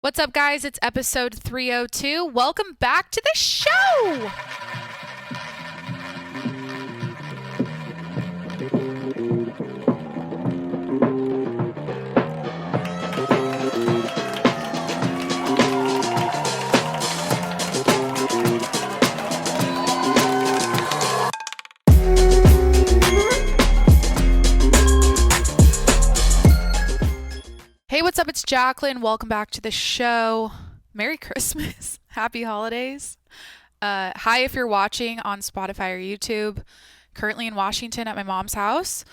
What's up, guys? It's episode 302. Welcome back to the show. Hey, what's up? It's Jacqueline. Welcome back to the show. Merry Christmas. Happy holidays. Hi, if you're watching on Spotify or YouTube. Currently in Washington at my mom's house.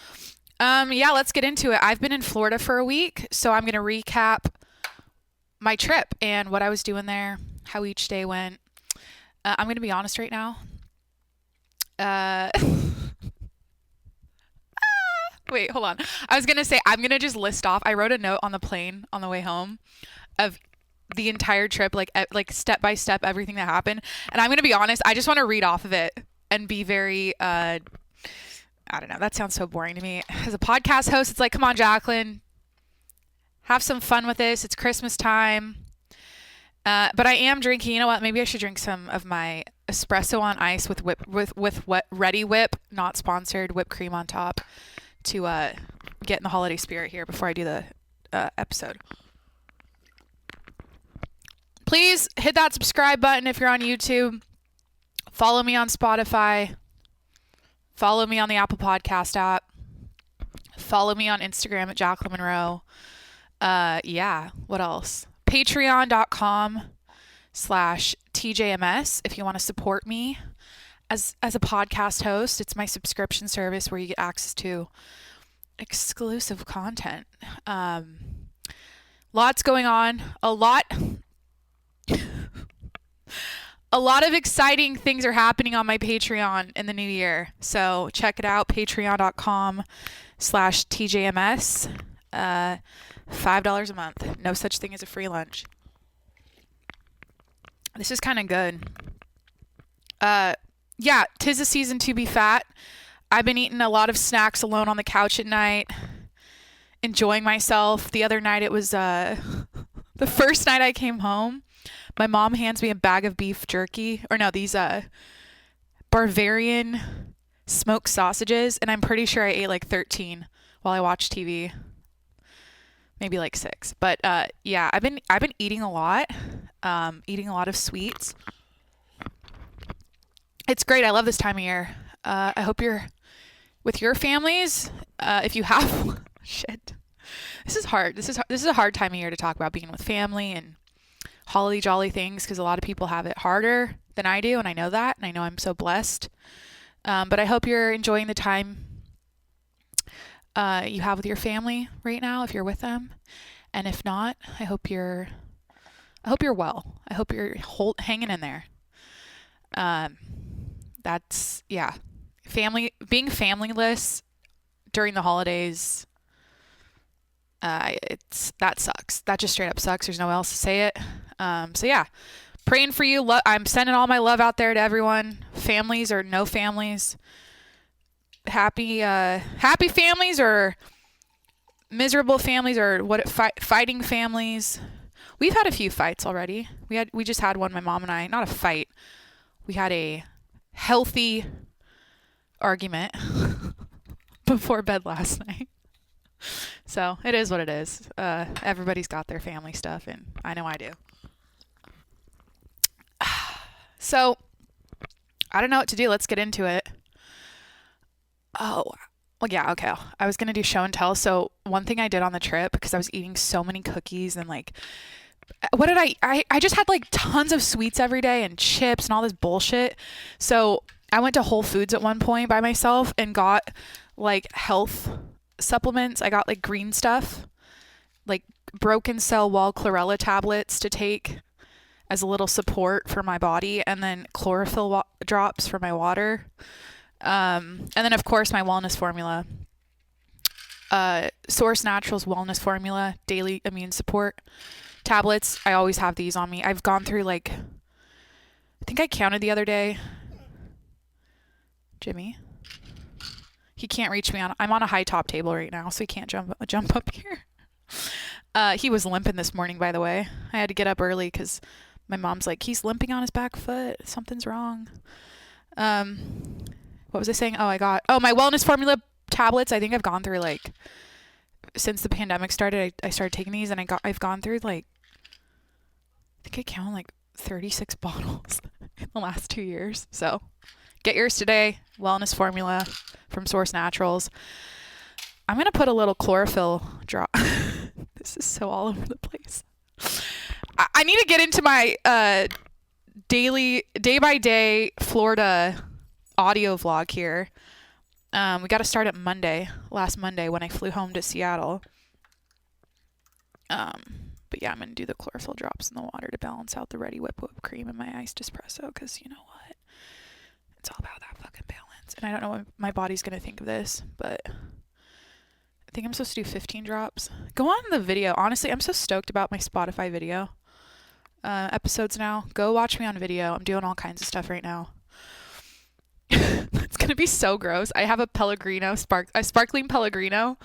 Let's get into it. I've been in Florida for a week, so I'm going to recap my trip and what I was doing there, how each day went. I'm going to be honest right now. Wait, hold on. I was going to say, I'm going to just list off. I wrote a note on the plane on the way home of the entire trip, like step by step, everything that happened. And I'm going to be honest, I just want to read off of it and be very, I don't know. That sounds so boring to me. As a podcast host, it's like, come on, Jacqueline, have some fun with this. It's Christmas time. But I am drinking, you know what? Maybe I should drink some of my espresso on ice with Ready Whip, not sponsored, whipped cream on top, to get in the holiday spirit here before I do the episode. Please hit that subscribe button if you're on YouTube. Follow me on Spotify. Follow me on the Apple Podcast app. Follow me on Instagram at Jacqueline Monroe. What else? Patreon.com/TJMS if you want to support me as a podcast host. It's my subscription service where you get access to exclusive content. Lots going on. A lot of exciting things are happening on my Patreon in the new year. So check it out. Patreon.com/TJMS. $5 a month. No such thing as a free lunch. This is kind of good. Tis the season to be fat. I've been eating a lot of snacks alone on the couch at night, enjoying myself. The other night it was the first night I came home. My mom hands me a bag of beef jerky, these Bavarian smoked sausages, and I'm pretty sure I ate like 13 while I watched TV. Maybe like 6. But I've been eating a lot, eating a lot of sweets. It's great. I love this time of year. I hope you're with your families. If you have, shit, this is hard. This is a hard time of year to talk about being with family and holly jolly things, because a lot of people have it harder than I do, and I know that, and I know I'm so blessed. But I hope you're enjoying the time you have with your family right now, if you're with them, and if not, I hope you're well. I hope you're hanging in there. Being familyless during the holidays, that sucks. That just straight up sucks. There's no way else to say it. Praying for you. I'm sending all my love out there to everyone, families or no families, happy families or miserable families, or fighting families. We've had a few fights already. We just had one, my mom and I, not a fight. We had a healthy argument before bed last night. So it is what it is. Everybody's got their family stuff, and I know I do. So I don't know what to do. Let's get into it. Oh, well, yeah, okay. I was going to do show and tell. So one thing I did on the trip, because I was eating so many cookies and what did I just had like tons of sweets every day and chips and all this bullshit. So I went to Whole Foods at one point by myself and got like health supplements. I got like green stuff, like broken cell wall chlorella tablets to take as a little support for my body, and then chlorophyll drops for my water. And then of course my wellness formula, Source Naturals wellness formula, daily immune support tablets. I always have these on me. I've gone through I think I counted the other day. Jimmy, he can't reach me I'm on a high top table right now, so he can't jump up here. He was limping this morning, by the way. I had to get up early because my mom's like, he's limping on his back foot. Something's wrong. What was I saying? My wellness formula tablets. I think I've gone through like, since the pandemic started, I started taking these, and I've gone through like, I think I counted like 36 bottles in the last 2 years. So get yours today. Wellness formula from Source Naturals. I'm going to put a little chlorophyll drop. This is so all over the place. I need to get into my day by day Florida audio vlog here. We got to start at last Monday when I flew home to Seattle. But yeah, I'm going to do the chlorophyll drops in the water to balance out the ready whipped cream in my iced espresso, because you know what? It's all about that fucking balance. And I don't know what my body's going to think of this, but I think I'm supposed to do 15 drops. Go on the video. Honestly, I'm so stoked about my Spotify video episodes now. Go watch me on video. I'm doing all kinds of stuff right now. It's going to be so gross. I have a sparkling Pellegrino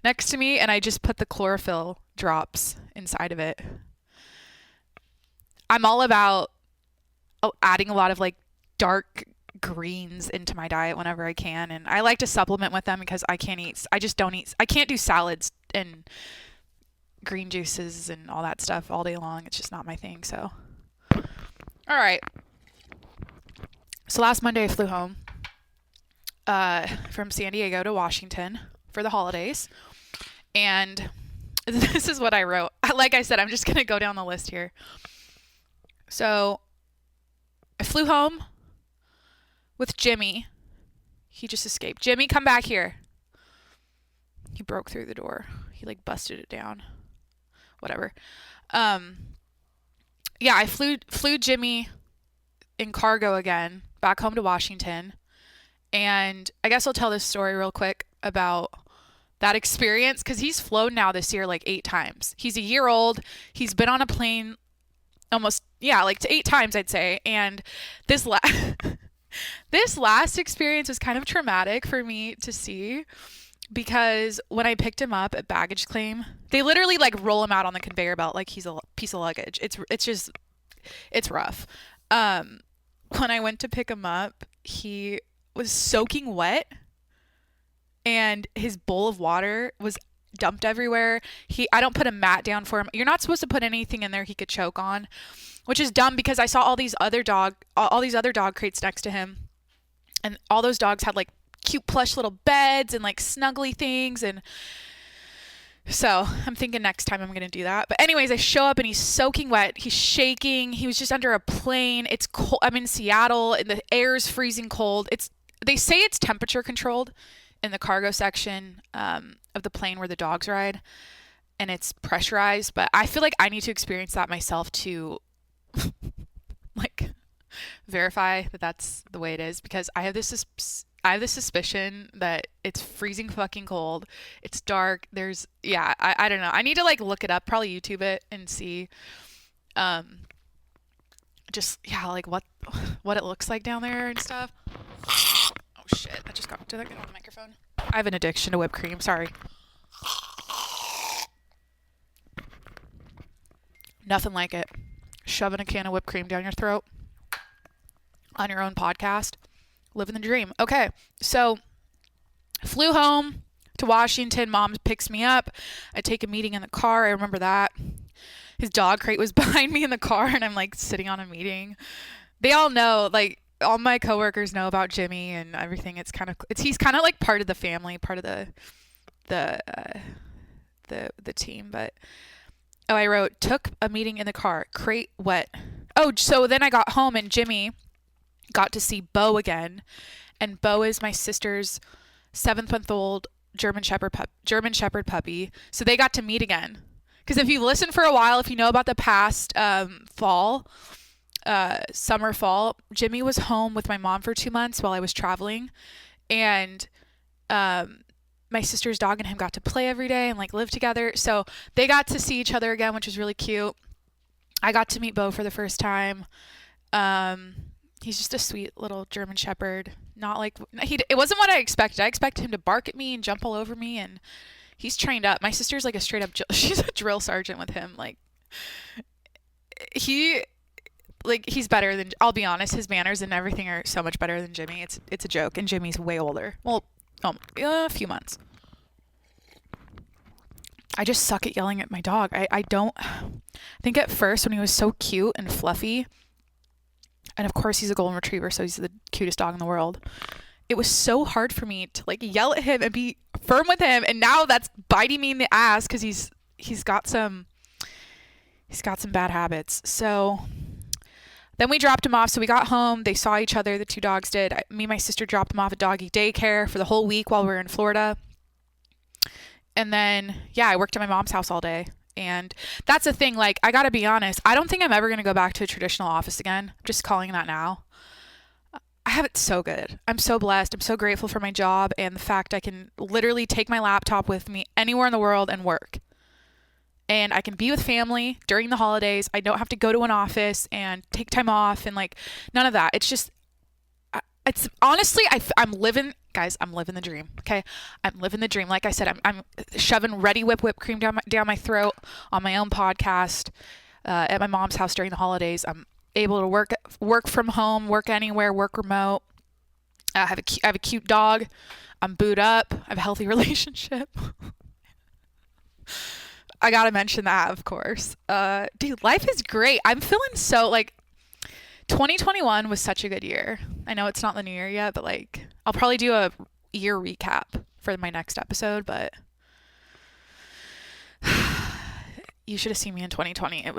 next to me, and I just put the chlorophyll drops inside of it. I'm all about adding a lot of like dark greens into my diet whenever I can, and I like to supplement with them because I can't do salads and green juices and all that stuff all day long. It's just not my thing. So all right, so last Monday I flew home from San Diego to Washington for the holidays, and this is what I wrote. Like I said, I'm just gonna go down the list here. So I flew home with Jimmy. He just escaped. Jimmy, come back here. He broke through the door. He like busted it down. Whatever. Yeah, I flew Jimmy in cargo again back home to Washington. And I guess I'll tell this story real quick about that experience, because he's flown now this year like 8 times. He's a year old. He's been on a plane almost, like 8 times, I'd say. And this last experience was kind of traumatic for me to see, because when I picked him up at baggage claim, they literally like roll him out on the conveyor belt like he's a piece of luggage. It's rough. When I went to pick him up, he was soaking wet, and his bowl of water was dumped everywhere. I don't put a mat down for him. You're not supposed to put anything in there he could choke on, which is dumb, because I saw all these other dog crates next to him, and all those dogs had like cute plush little beds and like snuggly things. And so I'm thinking next time I'm going to do that. But anyways, I show up and he's soaking wet. He's shaking. He was just under a plane. It's cold. I'm in Seattle and the air is freezing cold. They say it's temperature controlled in the cargo section of the plane where the dogs ride, and it's pressurized, but I feel like I need to experience that myself to like verify that that's the way it is, because I have this suspicion that it's freezing fucking cold. It's dark. I don't know. I need to like look it up, probably YouTube it and see like what it looks like down there and stuff. Oh shit, did that get on the microphone? I have an addiction to whipped cream, sorry. Nothing like it. Shoving a can of whipped cream down your throat on your own podcast. Living the dream. Okay, so flew home to Washington. Mom picks me up. I take a meeting in the car. I remember that. His dog crate was behind me in the car, and I'm like sitting on a meeting. They all know, like, all my coworkers know about Jimmy and everything. He's kind of like part of the family, part of the team. But I wrote, took a meeting in the car, crate wet. Oh, so then I got home and Jimmy got to see Bo again, and Bo is my sister's 7-month-old German Shepherd puppy. So they got to meet again. Because if you've listened for a while, if you know about the past summer, fall, Jimmy was home with my mom for 2 months while I was traveling, and my sister's dog and him got to play every day and like live together. So they got to see each other again, which was really cute. I got to meet Bo for the first time. He's just a sweet little German Shepherd. It wasn't what I expected. I expected him to bark at me and jump all over me, and He's trained up. My sister's like a straight up, she's a drill sergeant with him. Like, he, he's better than, I'll be honest, his manners and everything are so much better than Jimmy. It's a joke. And Jimmy's way older. Well, a few months. I just suck at yelling at my dog. I think at first when he was so cute and fluffy, and of course he's a golden retriever, so he's the cutest dog in the world. It was so hard for me to like yell at him and be firm with him, and now that's biting me in the ass because he's got some bad habits. So then we dropped him off. So we got home. They saw each other. The two dogs did. Me and my sister dropped him off at doggy daycare for the whole week while we were in Florida. And then, yeah, I worked at my mom's house all day. And that's the thing. Like, I got to be honest. I don't think I'm ever going to go back to a traditional office again. I'm just calling that now. I have it so good. I'm so blessed. I'm so grateful for my job and the fact I can literally take my laptop with me anywhere in the world and work. And I can be with family during the holidays. I don't have to go to an office and take time off and like none of that. It's just, it's honestly, I'm living, guys, I'm living the dream. Okay. I'm living the dream. Like I said, I'm shoving Ready whipped cream down my throat on my own podcast, at my mom's house during the holidays. I'm able to work from home, work anywhere, work remote. I have a cute dog. I'm booed up. I have a healthy relationship. I gotta mention that, of course. Dude, life is great. I'm feeling so like 2021 was such a good year. I know it's not the new year yet, but like I'll probably do a year recap for my next episode, but you should have seen me in 2020.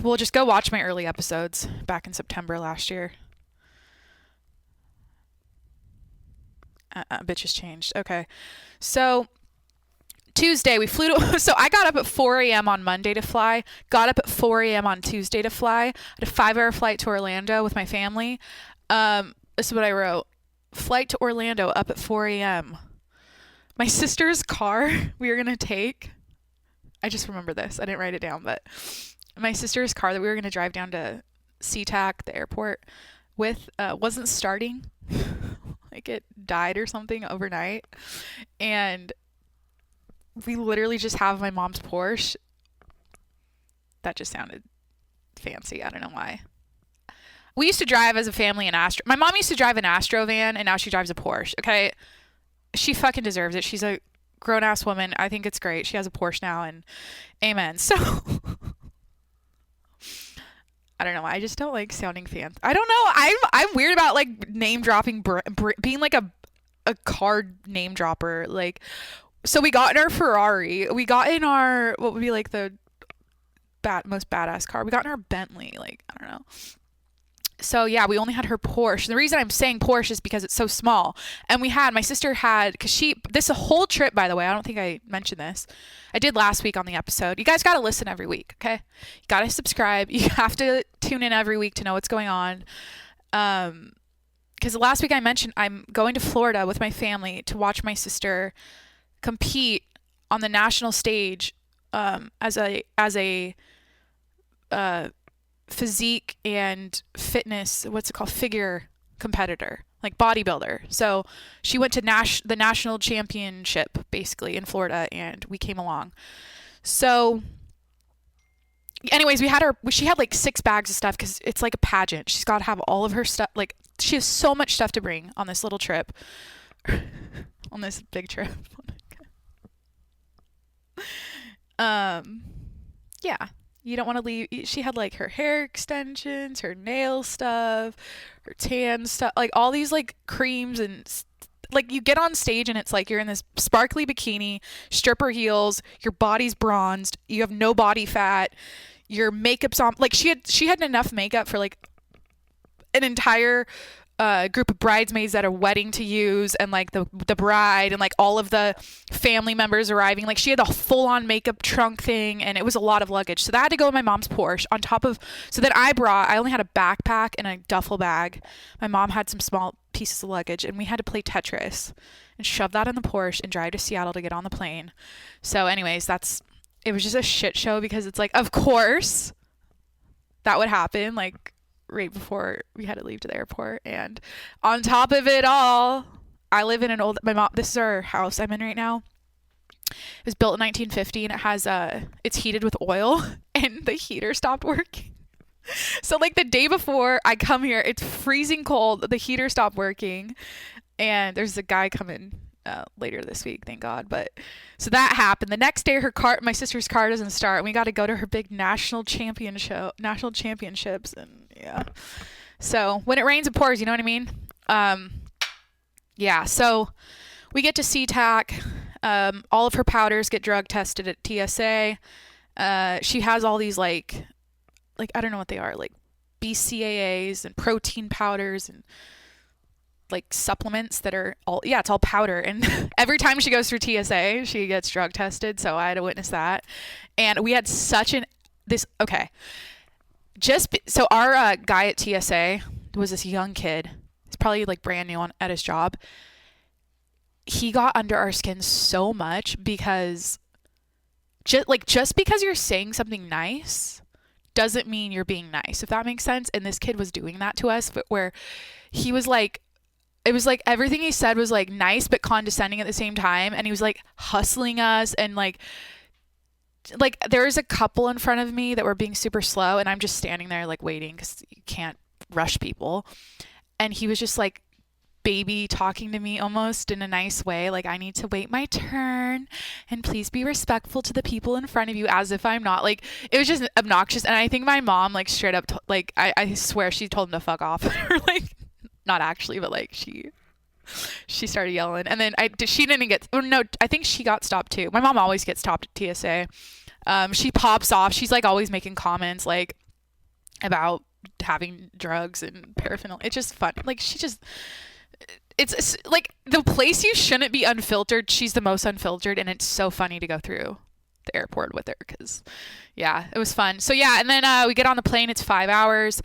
Well, just go watch my early episodes back in September last year. Bitches changed. Okay. So Tuesday, we flew to, so I got up at 4 a.m. on Monday to fly, got up at 4 a.m. on Tuesday to fly. I had a 5-hour flight to Orlando with my family. This is what I wrote. Flight to Orlando up at 4 a.m. My sister's car we were going to take, I just remember this. I didn't write it down, but my sister's car that we were going to drive down to SeaTac, the airport, with wasn't starting. Like it died or something overnight. And we literally just have my mom's Porsche. That just sounded fancy. I don't know why. We used to drive as a family an Astro. My mom used to drive an Astro van, and now she drives a Porsche. Okay, she fucking deserves it. She's a grown-ass woman. I think it's great. She has a Porsche now, and amen. So I don't know. I just don't like sounding fancy. I don't know. I'm weird about like name dropping, being like a car name dropper. Like, so we got in our Ferrari. We got in our, what would be like the most badass car. We got in our Bentley. Like, I don't know. So yeah, we only had her Porsche. The reason I'm saying Porsche is because it's so small. And my sister had, this whole trip, by the way, I don't think I mentioned this. I did last week on the episode. You guys got to listen every week, okay? You got to subscribe. You have to tune in every week to know what's going on. Because last week I mentioned I'm going to Florida with my family to watch my sister compete on the national stage as a physique and fitness, what's it called, figure competitor, like bodybuilder. So she went to the national championship basically in Florida, and we came along. So anyways, she had like 6 bags of stuff because it's like a pageant. She's got to have all of her stuff. Like, she has so much stuff to bring on this little trip, on this big trip. Yeah, you don't want to leave. She had like her hair extensions, her nail stuff, her tan stuff, like all these like creams, and like you get on stage and it's like you're in this sparkly bikini, stripper heels, your body's bronzed, you have no body fat, your makeup's on. Like she had enough makeup for like an entire group of bridesmaids at a wedding to use, and like the bride, and like all of the family members arriving. Like she had a full-on makeup trunk thing, and it was a lot of luggage. So that had to go in my mom's Porsche on top of, so then I only had a backpack and a duffel bag. My mom had some small pieces of luggage, and we had to play Tetris and shove that in the Porsche and drive to Seattle to get on the plane. So anyways, it was just a shit show, because it's like, of course that would happen, like right before we had to leave to the airport. And on top of it all, I live in my mom, this is our house I'm in right now. It was built in 1950 and it has it's heated with oil and the heater stopped working. So like the day before I come here, it's freezing cold. The heater stopped working, and there's a guy coming later this week, thank God. But so that happened. The next day, my sister's car doesn't start, and we got to go to her big national championships, and yeah. So when it rains, it pours. You know what I mean? Yeah. So we get to SeaTac. All of her powders get drug tested at TSA. She has all these like I don't know what they are, like BCAAs and protein powders and like supplements that are it's all powder. And every time she goes through TSA, she gets drug tested. So I had to witness that. And we had so our guy at TSA was this young kid. He's probably like brand new at his job. He got under our skin so much because just because you're saying something nice doesn't mean you're being nice, if that makes sense. And this kid was doing that to us, but where he was like, it was like everything he said was like nice but condescending at the same time, and he was like hustling us, and like there was a couple in front of me that were being super slow, and I'm just standing there like waiting because you can't rush people, and he was just like baby talking to me almost in a nice way, like I need to wait my turn and please be respectful to the people in front of you, as if I'm not. Like it was just obnoxious. And I think my mom like straight up I swear she told him to fuck off. Or like not actually, but like she started yelling, and then she didn't get, oh no, I think she got stopped too. My mom always gets stopped at TSA. She pops off. She's like always making comments like about having drugs and paraphernalia. It's just fun. Like it's like the place you shouldn't be unfiltered, she's the most unfiltered, and it's so funny to go through the airport with her because yeah, it was fun. So yeah, and then we get on the plane. It's 5 hours.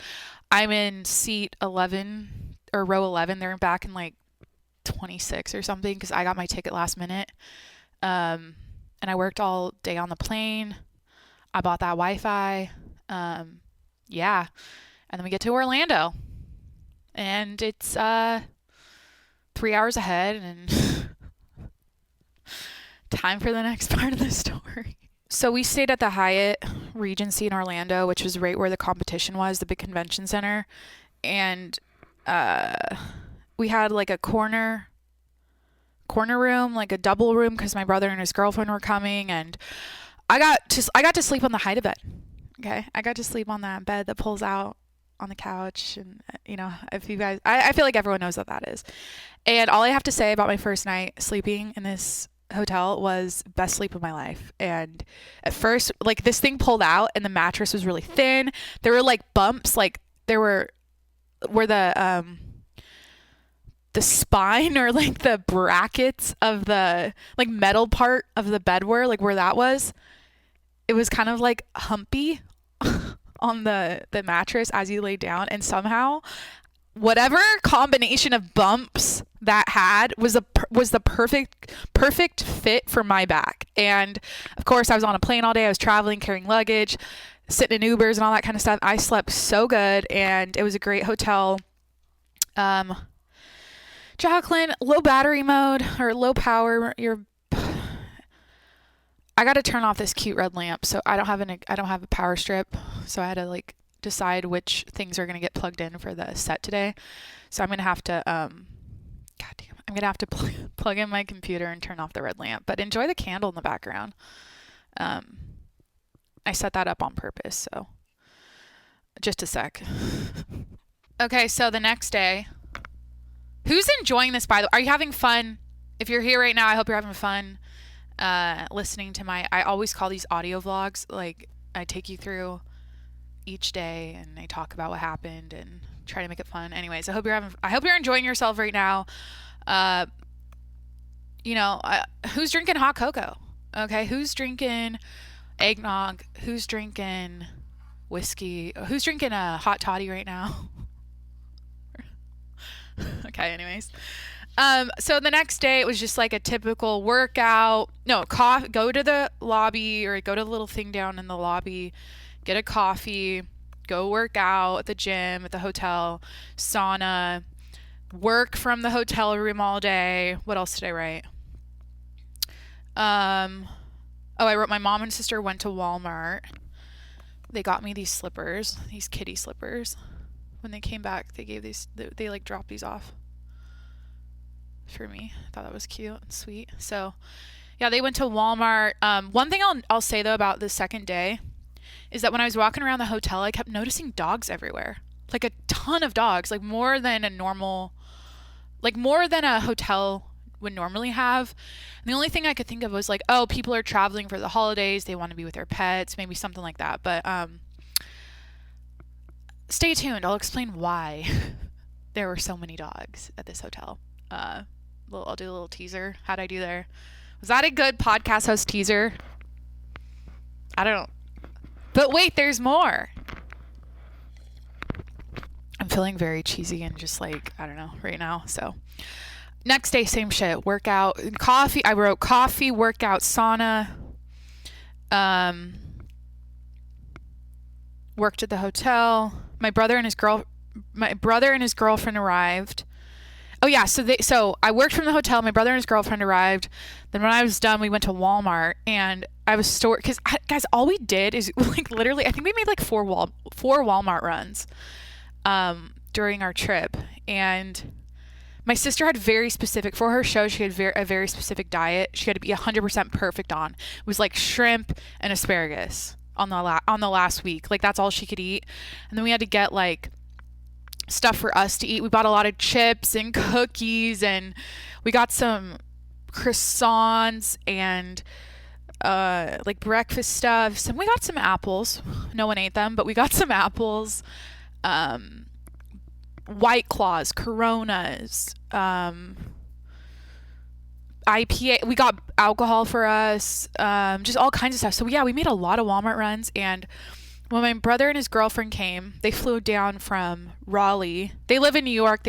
I'm in seat 11 or row 11. They're back in like 26 or something because I got my ticket last minute. And I worked all day on the plane. I bought that Wi-Fi. Yeah, and then we get to Orlando, and it's 3 hours ahead, and time for the next part of the story. So we stayed at the Hyatt Regency in Orlando, which was right where the competition was, the big convention center. And we had like a corner room, like a double room, because my brother and his girlfriend were coming, and I got to sleep on the Hyatt bed. Okay, I got to sleep on that bed that pulls out on the couch, and you know, if you guys, I feel like everyone knows what that is. And all I have to say about my first night sleeping in this hotel was best sleep of my life. And at first, like, this thing pulled out and the mattress was really thin. There were like bumps, like there were where the spine or like the brackets of the like metal part of the bed were, like where that was, it was kind of like humpy on the mattress as you lay down, and somehow whatever combination of bumps that had was the perfect fit for my back. And of course I was on a plane all day. I was traveling, carrying luggage, sitting in Ubers and all that kind of stuff. I slept so good, and it was a great hotel. Jacqueline, low battery mode or low power, I got to turn off this cute red lamp. So I don't have a power strip. So I had to like decide which things are going to get plugged in for the set today. So I'm going to have to, I'm going to have to plug in my computer and turn off the red lamp, but enjoy the candle in the background. I set that up on purpose. So just a sec. Okay. So the next day, who's enjoying this, by the way? Are you having fun? If you're here right now, I hope you're having fun listening to I always call these audio vlogs. Like, I take you through each day and I talk about what happened and try to make it fun. Anyways, I hope you're enjoying yourself right now. Who's drinking hot cocoa? Okay, who's drinking eggnog? Who's drinking whiskey? Who's drinking a hot toddy right now? Okay, anyways. So the next day it was just like a typical workout. No, go to the lobby or go to the little thing down in the lobby, get a coffee, go work out at the gym, at the hotel, sauna, work from the hotel room all day. What else did I write? Oh, I wrote my mom and sister went to Walmart. They got me these slippers, these kitty slippers. When they came back, they gave they like dropped these off for me. I thought that was cute and sweet. So, yeah, they went to Walmart. One thing I'll say though about the second day is that when I was walking around the hotel, I kept noticing dogs everywhere. Like a ton of dogs, like more than a hotel would normally have. And the only thing I could think of was like, oh, people are traveling for the holidays, they want to be with their pets, maybe something like that. But stay tuned. I'll explain why there were so many dogs at this hotel. I'll do a little teaser. How'd I do there? Was that a good podcast host teaser? I don't know. But wait, there's more. I'm feeling very cheesy and just like, I don't know, right now. So next day, same shit. Workout, coffee. I wrote coffee, workout, sauna. Worked at the hotel. My brother and his girlfriend arrived. Oh yeah, so I worked from the hotel. My brother and his girlfriend arrived. Then when I was done, we went to Walmart and I was because guys, all we did is like literally, I think we made like four Walmart runs during our trip. And my sister had very specific, for her show, she had a very specific diet. She had to be 100% perfect on. It was like shrimp and asparagus on the last week. Like that's all she could eat. And then we had to get like stuff for us to eat. We bought a lot of chips and cookies, and we got some croissants and like breakfast stuff. So we got some apples. No one ate them, but we got some apples. White Claws, Coronas, IPA. We got alcohol for us, just all kinds of stuff. So yeah, we made a lot of Walmart runs. And when my brother and his girlfriend came, they flew down from Raleigh. They live in New York.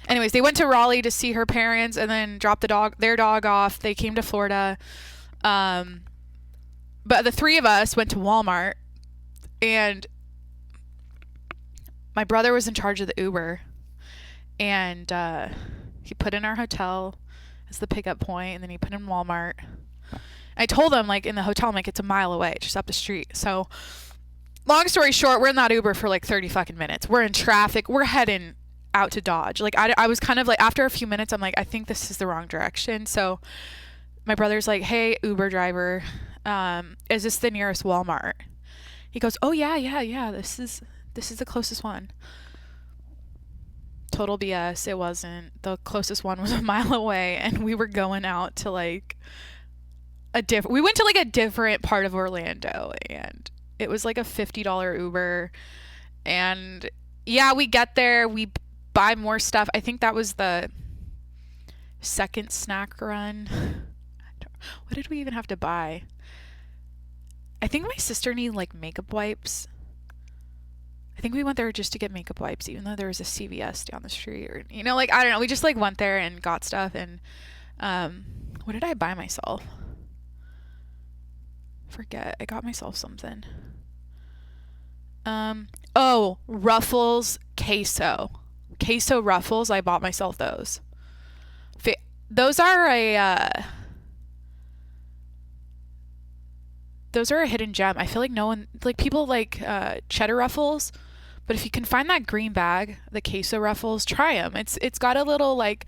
Anyways, they went to Raleigh to see her parents and then dropped their dog off. They came to Florida. But the three of us went to Walmart, and my brother was in charge of the Uber, and he put in our hotel as the pickup point, and then he put in Walmart. I told him, like, in the hotel, I'm like, it's a mile away, just up the street. So, long story short, we're in that Uber for like 30 fucking minutes. We're in traffic. We're heading out to Dodge. Like, I was kind of like, after a few minutes, I'm like, I think this is the wrong direction. So, my brother's like, hey, Uber driver, is this the nearest Walmart? He goes, oh, yeah. This is the closest one. Total BS. It wasn't. The closest one was a mile away, and we were going out to like we went to like a different part of Orlando, and it was like a $50 Uber. And yeah, we get there, we buy more stuff. I think that was the second snack run. What did we even have to buy? I think my sister needed like makeup wipes. I think we went there just to get makeup wipes, even though there was a CVS down the street, or like, I don't know. We just like went there and got stuff. And what did I buy myself? Forget. I got myself something. Ruffles queso Ruffles. I bought myself those. Those are a hidden gem. I feel like no one, like, people like cheddar Ruffles, but if you can find that green bag, the queso Ruffles, try them. It's got a little like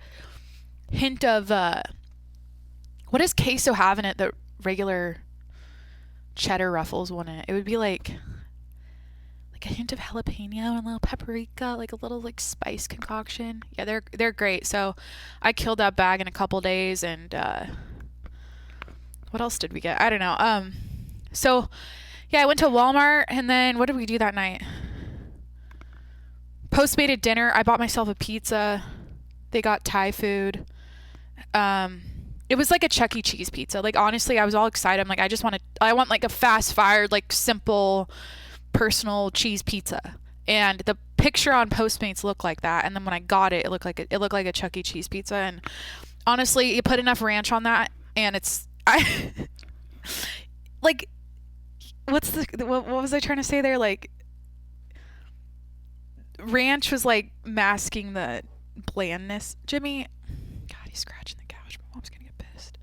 hint of what does queso have in it that regular cheddar Ruffles wouldn't? It would be like a hint of jalapeno and a little paprika, like a little like spice concoction. Yeah, they're great. So I killed that bag in a couple days. And what else did we get? I don't know. So yeah, I went to Walmart, and then what did we do that night? Postmated dinner. I bought myself a pizza. They got Thai food. It was like a Chuck E. Cheese pizza. Like, honestly, I was all excited. I'm like, I want like a fast-fired, like, simple, personal cheese pizza. And the picture on Postmates looked like that. And then when I got it, it looked like a Chuck E. Cheese pizza. And honestly, you put enough ranch on that, and like, what was I trying to say there? Like, ranch was like masking the blandness. Jimmy, God, he's scratching the couch. My mom's gonna get pissed.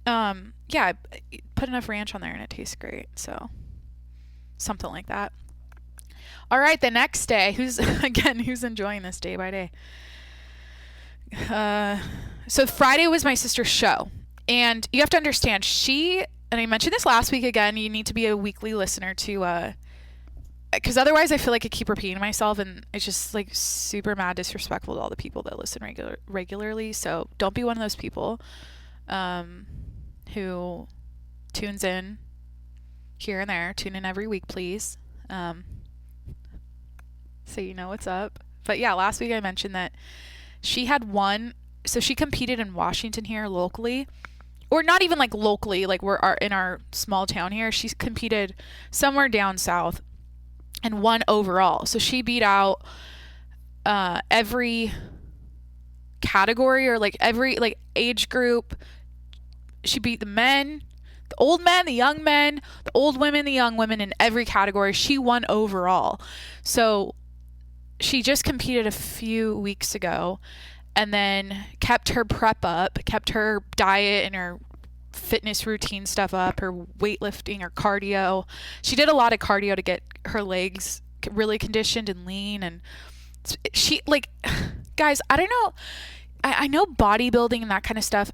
Yeah, I put enough ranch on there and it tastes great. So something like that. All right, the next day, who's enjoying this day by day? So Friday was my sister's show. And you have to understand, and I mentioned this last week again, you need to be a weekly listener to, because otherwise I feel like I keep repeating myself and it's just like super mad disrespectful to all the people that listen regularly. So don't be one of those people who tunes in here and there. Tune in every week, please. So you know what's up. But yeah, last week I mentioned that she had won. So she competed in Washington here locally, or not even like locally, like in our small town here. She's competed somewhere down south and won overall. So she beat out every category or like every like age group. She beat the men, the old men, the young men, the old women, the young women in every category. She won overall. So she just competed a few weeks ago and then kept her prep up, kept her diet and her fitness routine stuff up, her weightlifting, her cardio. She did a lot of cardio to get her legs really conditioned and lean. And she, like, guys, I don't know. I know bodybuilding and that kind of stuff.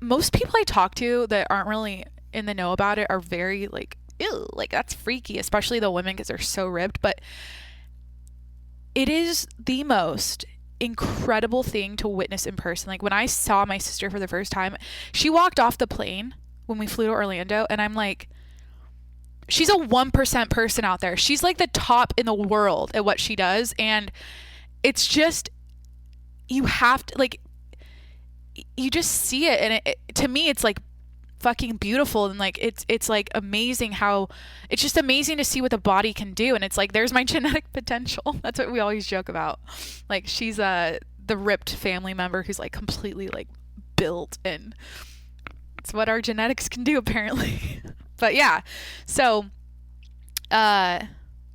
Most people I talk to that aren't really in the know about it are very like, ew, like that's freaky, especially the women because they're so ripped. But it is the most incredible thing to witness in person. Like when I saw my sister for the first time, she walked off the plane when we flew to Orlando and I'm like, she's a 1% person out there. She's like the top in the world at what she does. And it's just, you have to like, you just see it. And it to me, it's like fucking beautiful. And like, it's like amazing it's just amazing to see what the body can do. And it's like, there's my genetic potential. That's what we always joke about. Like she's the ripped family member who's like completely like built, and it's what our genetics can do apparently. But yeah, so what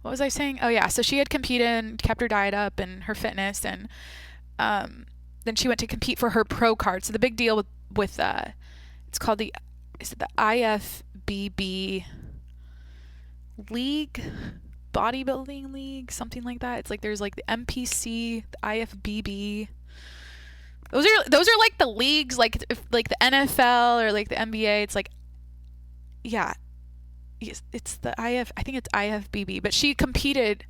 was I saying? Oh yeah, so she had competed and kept her diet up and her fitness, and then she went to compete for her pro card. So the big deal with it's called the IFBB league, bodybuilding league, something like that. It's like there's like the MPC, the IFBB. Those are like the leagues, like the NFL or like the NBA. It's like, yeah, it's the I think it's IFBB. But she competed.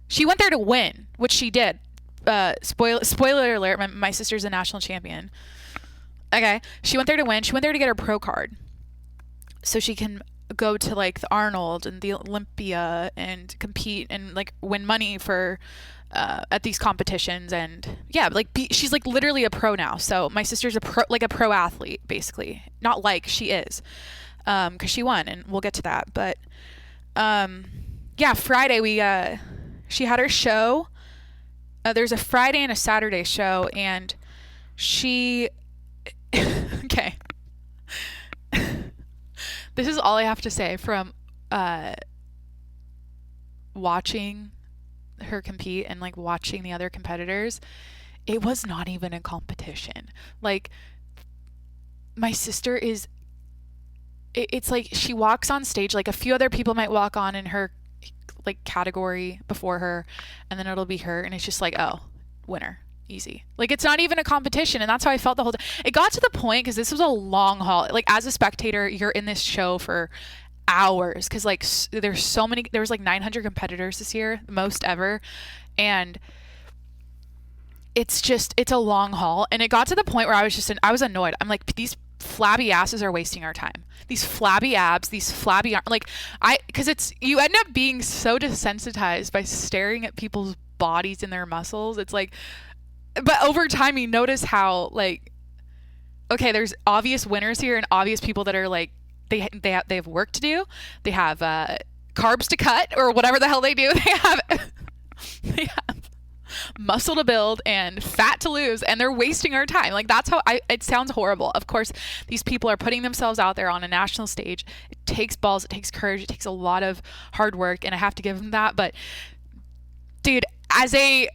She went there to win, which she did. Spoiler alert, my sister's a national champion. Okay, she went there to win. She went there to get her pro card, so she can go to like the Arnold and the Olympia and compete and like win money for at these competitions. And yeah, like she's like literally a pro now. So my sister's a pro athlete basically, not like she is, because she won, and we'll get to that. But yeah, Friday she had her show. There's a Friday and a Saturday show, and she okay. This is all I have to say from watching her compete and like watching the other competitors. It was not even a competition. Like my sister it's like she walks on stage, like a few other people might walk on in her like category before her, and then it'll be her, and it's just like, oh, winner. Easy. Like it's not even a competition. And that's how I felt the whole time. It got to the point, because this was a long haul, like as a spectator you're in this show for hours, because like there's so many, there was like 900 competitors this year, most ever, and it's a long haul. And it got to the point where I was annoyed. I'm like, these flabby asses are wasting our time. These flabby abs, these flabby like because you end up being so desensitized by staring at people's bodies and their muscles. It's like, but over time you notice how like, okay, there's obvious winners here and obvious people that are like, they have work to do. They have carbs to cut or whatever the hell they do. They have muscle to build and fat to lose, and they're wasting our time. Like that's how it sounds horrible. Of course, these people are putting themselves out there on a national stage. It takes balls, it takes courage, it takes a lot of hard work, and I have to give them that. But dude, as a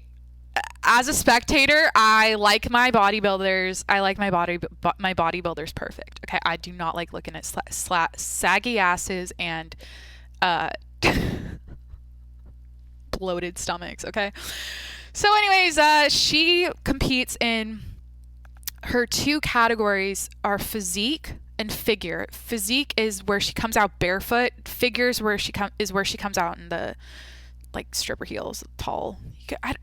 as a spectator, I like my bodybuilders. I like my bodybuilders perfect. Okay, I do not like looking at saggy asses and uh, bloated stomachs. Okay, so anyways, she competes in her two categories are physique and figure. Physique is where she comes out barefoot. Figures where she comes out in the like stripper heels, tall.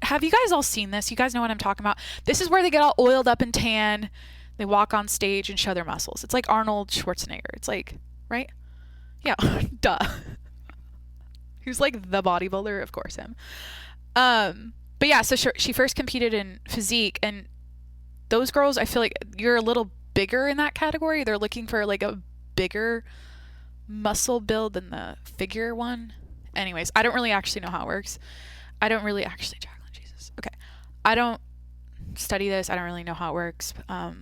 Have you guys all seen this? You guys know what I'm talking about. This is where they get all oiled up and tan. They walk on stage and show their muscles. It's like Arnold Schwarzenegger. It's like, right? Yeah, duh. Who's like the bodybuilder? Of course, him. But yeah, so she first competed in physique, and those girls, I feel like you're a little bigger in that category. They're looking for like a bigger muscle build than the figure one. Anyways, I don't really actually know how it works. I don't really actually, Jacqueline, Jesus. Okay. I don't study this. I don't really know how it works. I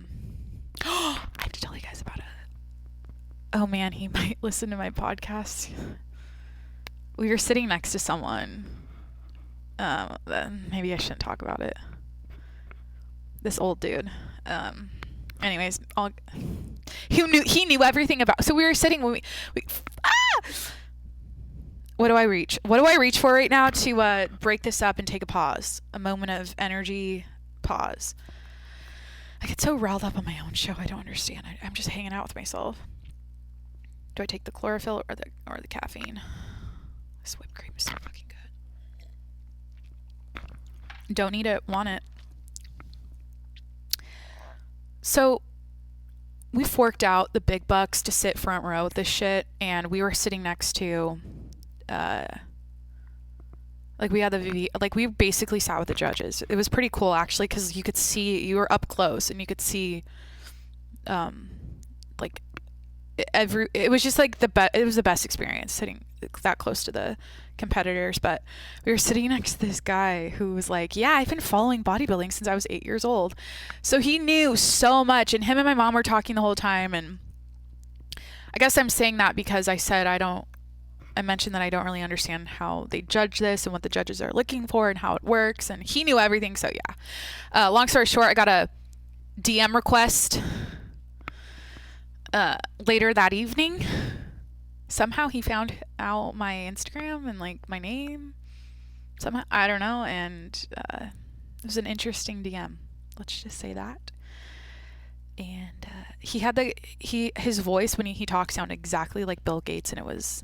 have to tell you guys about it. Oh man, he might listen to my podcast. We were sitting next to someone. Then maybe I shouldn't talk about it. This old dude. Anyways, he knew everything about. So we were sitting when we What do I reach? What do I reach for right now to break this up and take a pause? A moment of energy pause. I get so riled up on my own show. I don't understand. I'm just hanging out with myself. Do I take the chlorophyll or the caffeine? This whipped cream is so fucking good. Don't need it, want it. So we forked out the big bucks to sit front row with this shit, and we were sitting next to like we had we basically sat with the judges. It was pretty cool actually, because you were up close and you could see like it was just like it was the best experience sitting that close to the competitors. But we were sitting next to this guy who was like, yeah, I've been following bodybuilding since I was 8 years old. So he knew so much, and him and my mom were talking the whole time. And I guess I'm saying that because I mentioned that I don't really understand how they judge this and what the judges are looking for and how it works. And he knew everything. So yeah, long story short, I got a DM request later that evening. Somehow he found out my Instagram and like my name. Somehow, I don't know. And it was an interesting DM. Let's just say that. And he had his voice when he talked sounded exactly like Bill Gates, and it was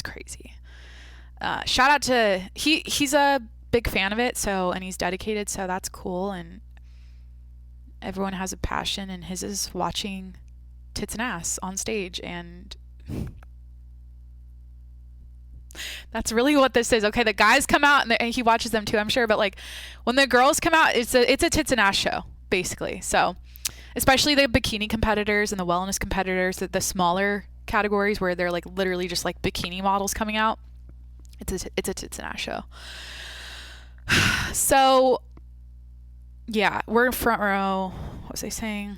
crazy. Shout out to he's a big fan of it, and he's dedicated, so that's cool. And everyone has a passion, and his is watching tits and ass on stage, and that's really what this is. Okay, the guys come out and he watches them too, I'm sure, but like when the girls come out, it's a tits and ass show basically. So especially the bikini competitors and the wellness competitors, the smaller categories where they're like literally just like bikini models coming out, it's a tits and ass show. So yeah, we're in front row. What was I saying?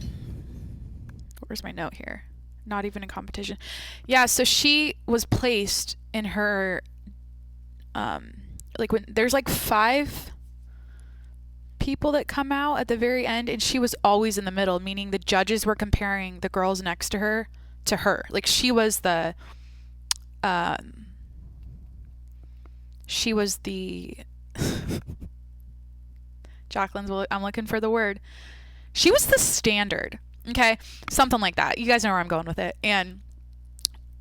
Where's my note here? Not even a competition. Yeah, so she was placed in her like when there's like 5 people that come out at the very end, and she was always in the middle, meaning the judges were comparing the girls next to her to her. Like she was the Jacqueline's, I'm looking for the word. She was the standard. Okay, something like that. You guys know where I'm going with it. And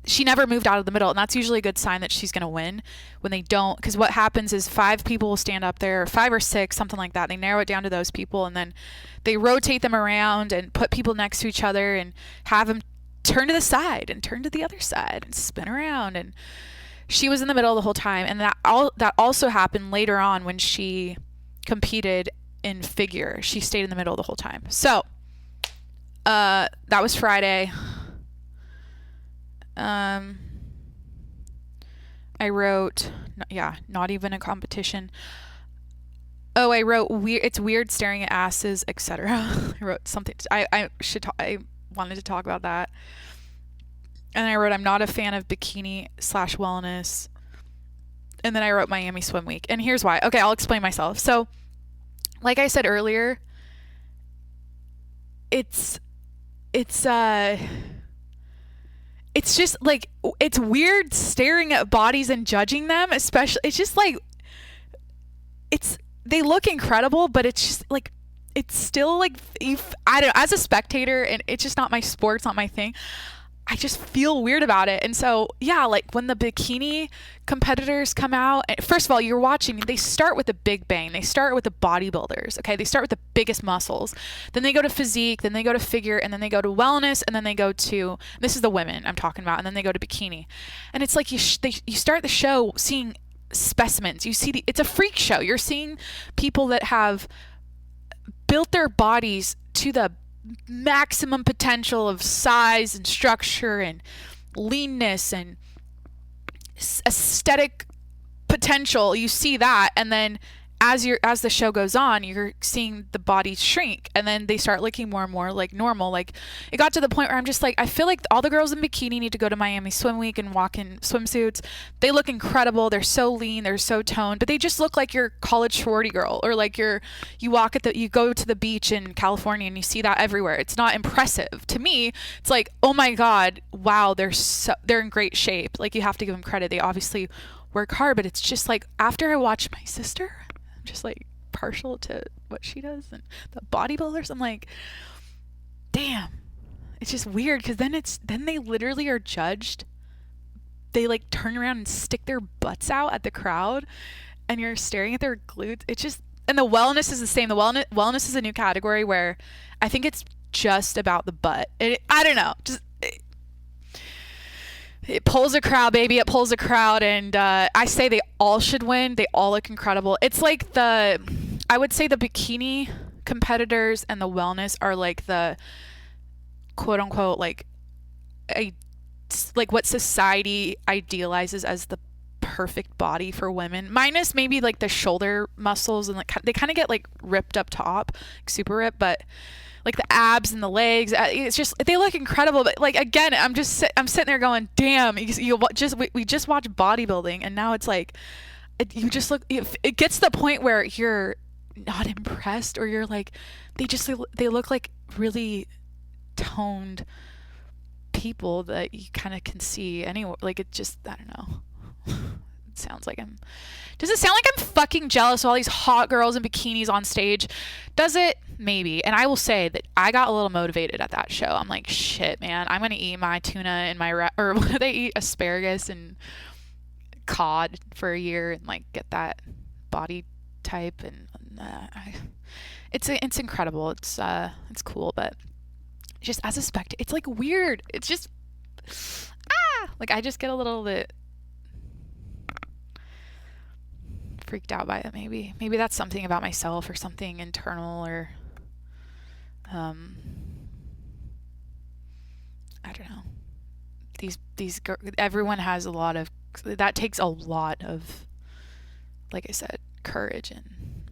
she never moved out of the middle, and that's usually a good sign that she's going to win when they don't, because what happens is 5 people will stand up there, 5 or 6, something like that. They narrow it down to those people, and then they rotate them around and put people next to each other and have them turn to the side and turn to the other side and spin around. And she was in the middle the whole time, and that also happened later on when she competed in figure. She stayed in the middle the whole time. So that was Friday. I wrote, not even a competition. Oh, I wrote it's weird staring at asses, etc. I wrote something. I wanted to talk about that. And I wrote, I'm not a fan of bikini/wellness. And then I wrote Miami Swim Week. And here's why. Okay, I'll explain myself. So like I said earlier, it's it's uh it's just like it's weird staring at bodies and judging them, especially it's just like it's they look incredible, but it's just like it's still like I don't know, as a spectator, and it's just not my sport, it's not my thing. I just feel weird about it. And so, yeah, like when the bikini competitors come out, first of all, you're watching, they start with the big bang. They start with the bodybuilders, okay? They start with the biggest muscles. Then they go to physique, then they go to figure, and then they go to wellness, and then they go to, this is the women I'm talking about, and then they go to bikini. And it's like you start the show seeing specimens. You see, it's a freak show. You're seeing people that have built their bodies to the maximum potential of size and structure and leanness and aesthetic potential. You see that, and then as the show goes on, you're seeing the bodies shrink, and then they start looking more and more like normal. Like it got to the point where I'm just like, I feel like all the girls in bikini need to go to Miami Swim Week and walk in swimsuits. They look incredible. They're so lean. They're so toned, but they just look like your college sorority girl, or like you go to the beach in California and you see that everywhere. It's not impressive to me. It's like, oh my God, wow, they're in great shape. Like you have to give them credit. They obviously work hard, but it's just like after I watch my sister, just like partial to what she does and the bodybuilders, I'm like, damn, it's just weird, because then they literally are judged. They like turn around and stick their butts out at the crowd, and you're staring at their glutes. It's just, and the wellness is the same. The wellness is a new category where I think it's just about the butt. I don't know, just it pulls a crowd, baby. It pulls a crowd, and I say they all should win. They all look incredible. It's like I would say the bikini competitors and the wellness are like the quote unquote like what society idealizes as the perfect body for women, minus maybe like the shoulder muscles, and like they kind of get like ripped up top, like super ripped, but like the abs and the legs, it's just, they look incredible. But like, again, I'm sitting there going, damn, we just watched bodybuilding, and now it's like, it gets to the point where you're not impressed, or you're like, they look like really toned people that you kind of can see anywhere. Like it just, I don't know. Does it sound like I'm fucking jealous of all these hot girls in bikinis on stage? Does it? Maybe. And I will say that I got a little motivated at that show. I'm like, shit, man, I'm going to eat my tuna and or what do they eat? Asparagus and cod for a year and like get that body type. And it's incredible. It's cool, but just as a spectator, it's like weird. It's just, like I just get a little bit freaked out by it. Maybe that's something about myself, or something internal, or I don't know. Everyone has a lot of, that takes a lot of, like I said, courage and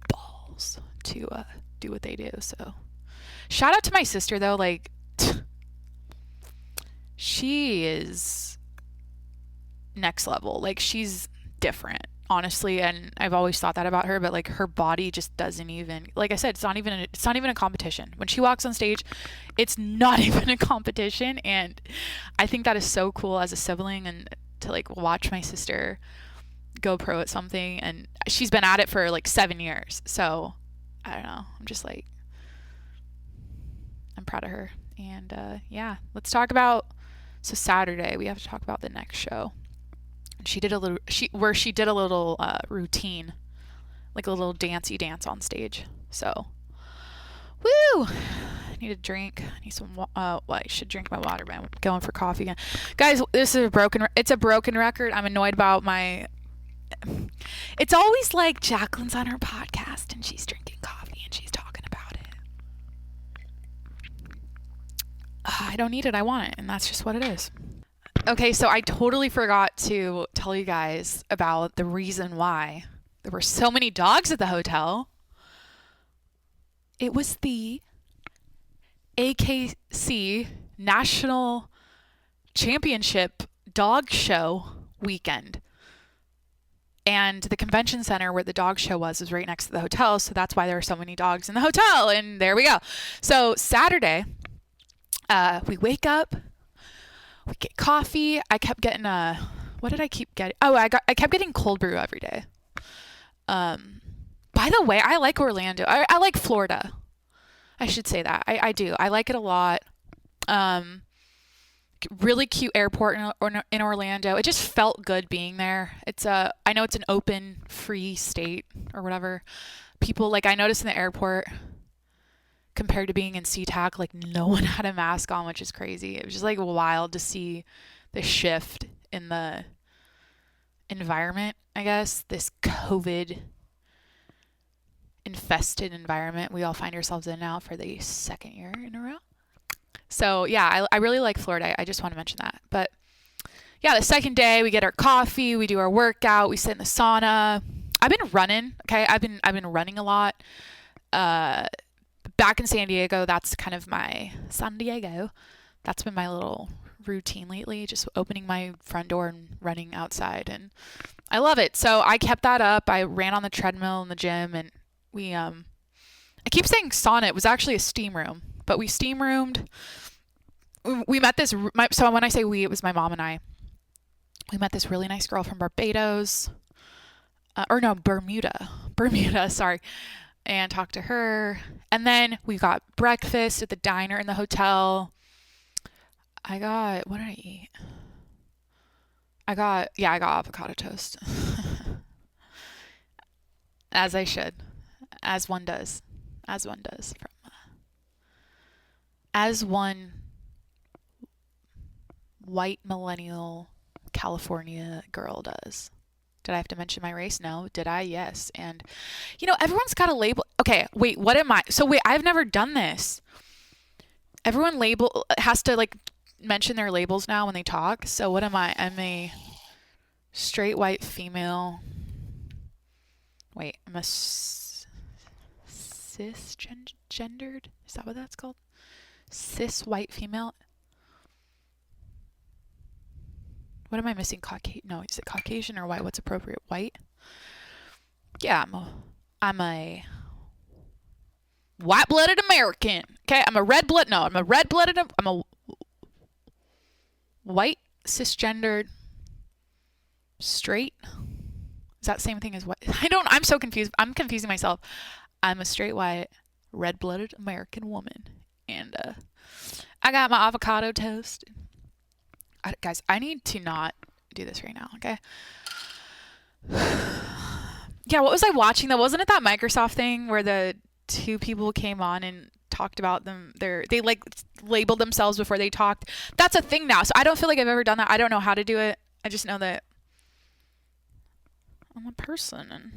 balls to do what they do. So shout out to my sister though. Like she is next level. Like she's different, honestly, and I've always thought that about her, but like her body just doesn't even, like I said, it's not even a competition. When she walks on stage, it's not even a competition, and I think that is so cool as a sibling, and to like watch my sister go pro at something, and she's been at it for like 7 years. So I don't know, I'm just like, I'm proud of her. And yeah, let's talk about, so Saturday we have to talk about the next show. She did a little routine, like a little dancey dance on stage. So, woo! I need a drink. I need some. I should drink my water, but I'm going for coffee again, guys. This is it's a broken record. I'm annoyed about my. It's always like Jacqueline's on her podcast and she's drinking coffee and she's talking about it. I don't need it. I want it, and that's just what it is. Okay, so I totally forgot to tell you guys about the reason why there were so many dogs at the hotel. It was the AKC National Championship Dog Show weekend. And the convention center where the dog show was right next to the hotel. So that's why there are so many dogs in the hotel. And there we go. So Saturday, we wake up, we get coffee. I kept getting what did I keep getting? Oh, I kept getting cold brew every day. By the way, I like Orlando. I like Florida. I should say that. I do. I like it a lot. Really cute airport in Orlando. It just felt good being there. I know it's an open, free state or whatever. People, like, I noticed in the airport, compared to being in SeaTac, like, no one had a mask on, which is crazy. It was just, like, wild to see the shift in the environment, I guess. This COVID infested environment we all find ourselves in now for the second year in a row. So yeah, I really like Florida. I just want to mention that. But yeah, the second day we get our coffee, we do our workout, we sit in the sauna. I've been running. Okay, I've been running a lot. Back in San Diego, that's kind of my That's been my little routine lately, just opening my front door and running outside, and I love it. So I kept that up. I ran on the treadmill in the gym, and I keep saying sauna. It was actually a steam room. But we steam roomed. We met so when I say we, it was my mom and I. We met this really nice girl from Barbados. Bermuda, sorry. And talked to her. And then we got breakfast at the diner in the hotel. What did I eat? I got avocado toast. As I should. As one does. As one white millennial California girl does. Did I have to mention my race? No. Did I? Yes. And, everyone's got a label. Okay, wait, what am I? So wait, I've never done this. Everyone has to, like, mention their labels now when they talk. So what am I? I'm a straight white female. Wait, I'm a cisgendered? Is that what that's called? Cis white female. What am I missing? No, is it Caucasian or white? What's appropriate? White? Yeah, I'm a white-blooded American. Okay, I'm a red-blooded I'm a white cisgendered straight. Is that the same thing as what? I'm so confused. I'm confusing myself. I'm a straight white red-blooded American woman. And I got my avocado toast. Guys, I need to not do this right now, okay? Yeah, what was I watching though? Wasn't it that Microsoft thing where the two people came on and talked about they like labeled themselves before they talked? That's a thing now. So I don't feel like I've ever done that. I don't know how to do it. I just know that I'm a person and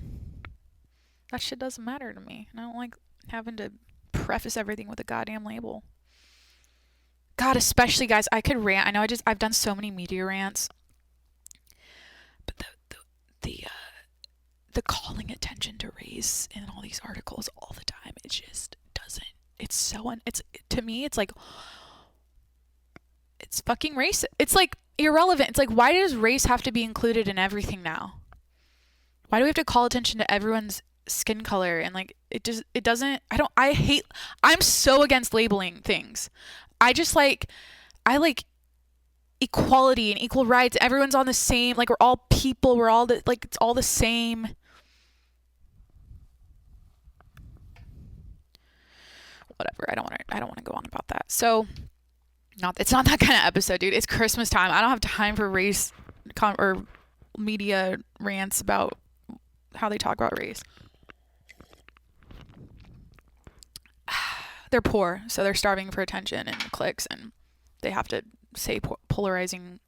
that shit doesn't matter to me. And I don't like having to preface everything with a goddamn label. God, especially guys, I could rant. I know I've done so many media rants, but the calling attention to race in all these articles all the time, it just doesn't. To me, it's like, it's fucking race. It's like irrelevant. It's like, why does race have to be included in everything now? Why do we have to call attention to everyone's skin color? And like, it doesn't, I'm so against labeling things. I like equality and equal rights. Everyone's on the same, like, we're all people. We're all it's all the same. Whatever. I don't want to go on about that. So, it's not that kind of episode, dude. It's Christmas time. I don't have time for race or media rants about how they talk about race. They're poor, so they're starving for attention and clicks, and they have to say polarizing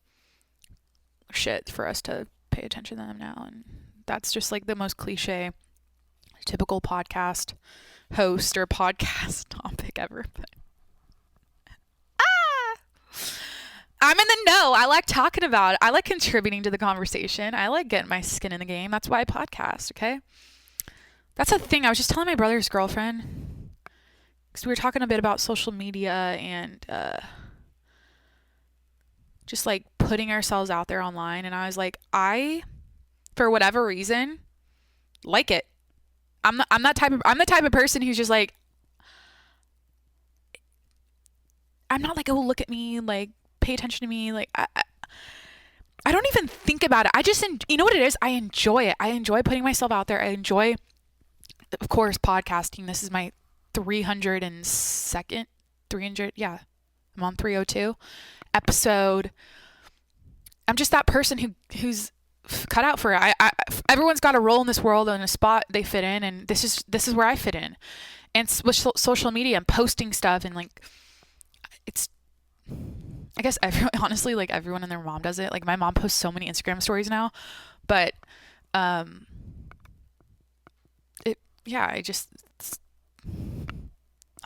shit for us to pay attention to them now. And that's just like the most cliche, typical podcast host or podcast topic ever. But I'm in the know. I like talking about it. I like contributing to the conversation. I like getting my skin in the game. That's why I podcast, okay? That's a thing. I was just telling my brother's girlfriend, because we were talking a bit about social media and just like putting ourselves out there online. And I was like, I for whatever reason, like it. I'm the type of person who's just like, I'm not like, oh, look at me, like, pay attention to me. Like, I don't even think about it. I just, you know what it is? I enjoy it. I enjoy putting myself out there. I enjoy, of course, podcasting. This is my 302nd, 300, yeah, I'm on 302 episode. I'm just that person who's cut out for it. Everyone's got a role in this world and a spot they fit in, and this is where I fit in. And with social media and posting stuff, and like, it's, I guess honestly, like, everyone and their mom does it. Like, my mom posts so many Instagram stories now, but I'm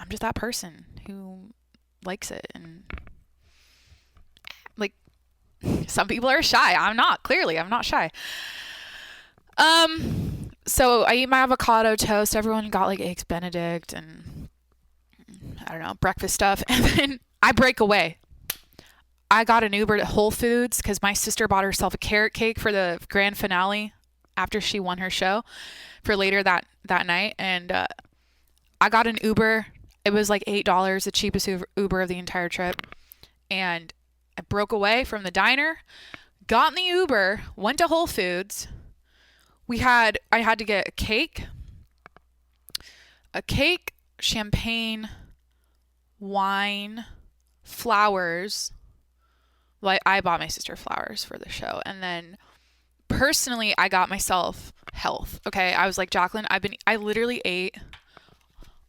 just that person who likes it. And like, some people are shy. I'm not shy. So I eat my avocado toast. Everyone got like eggs Benedict and I don't know, breakfast stuff. And then I break away. I got an Uber to Whole Foods because my sister bought herself a carrot cake for the grand finale after she won her show for later that night. And I got an Uber. It was like $8, the cheapest Uber of the entire trip. And I broke away from the diner, got in the Uber, went to Whole Foods. I had to get a cake, champagne, wine, flowers. Well, I bought my sister flowers for the show. And then personally, I got myself health. Okay. I was like, Jacqueline, I literally ate,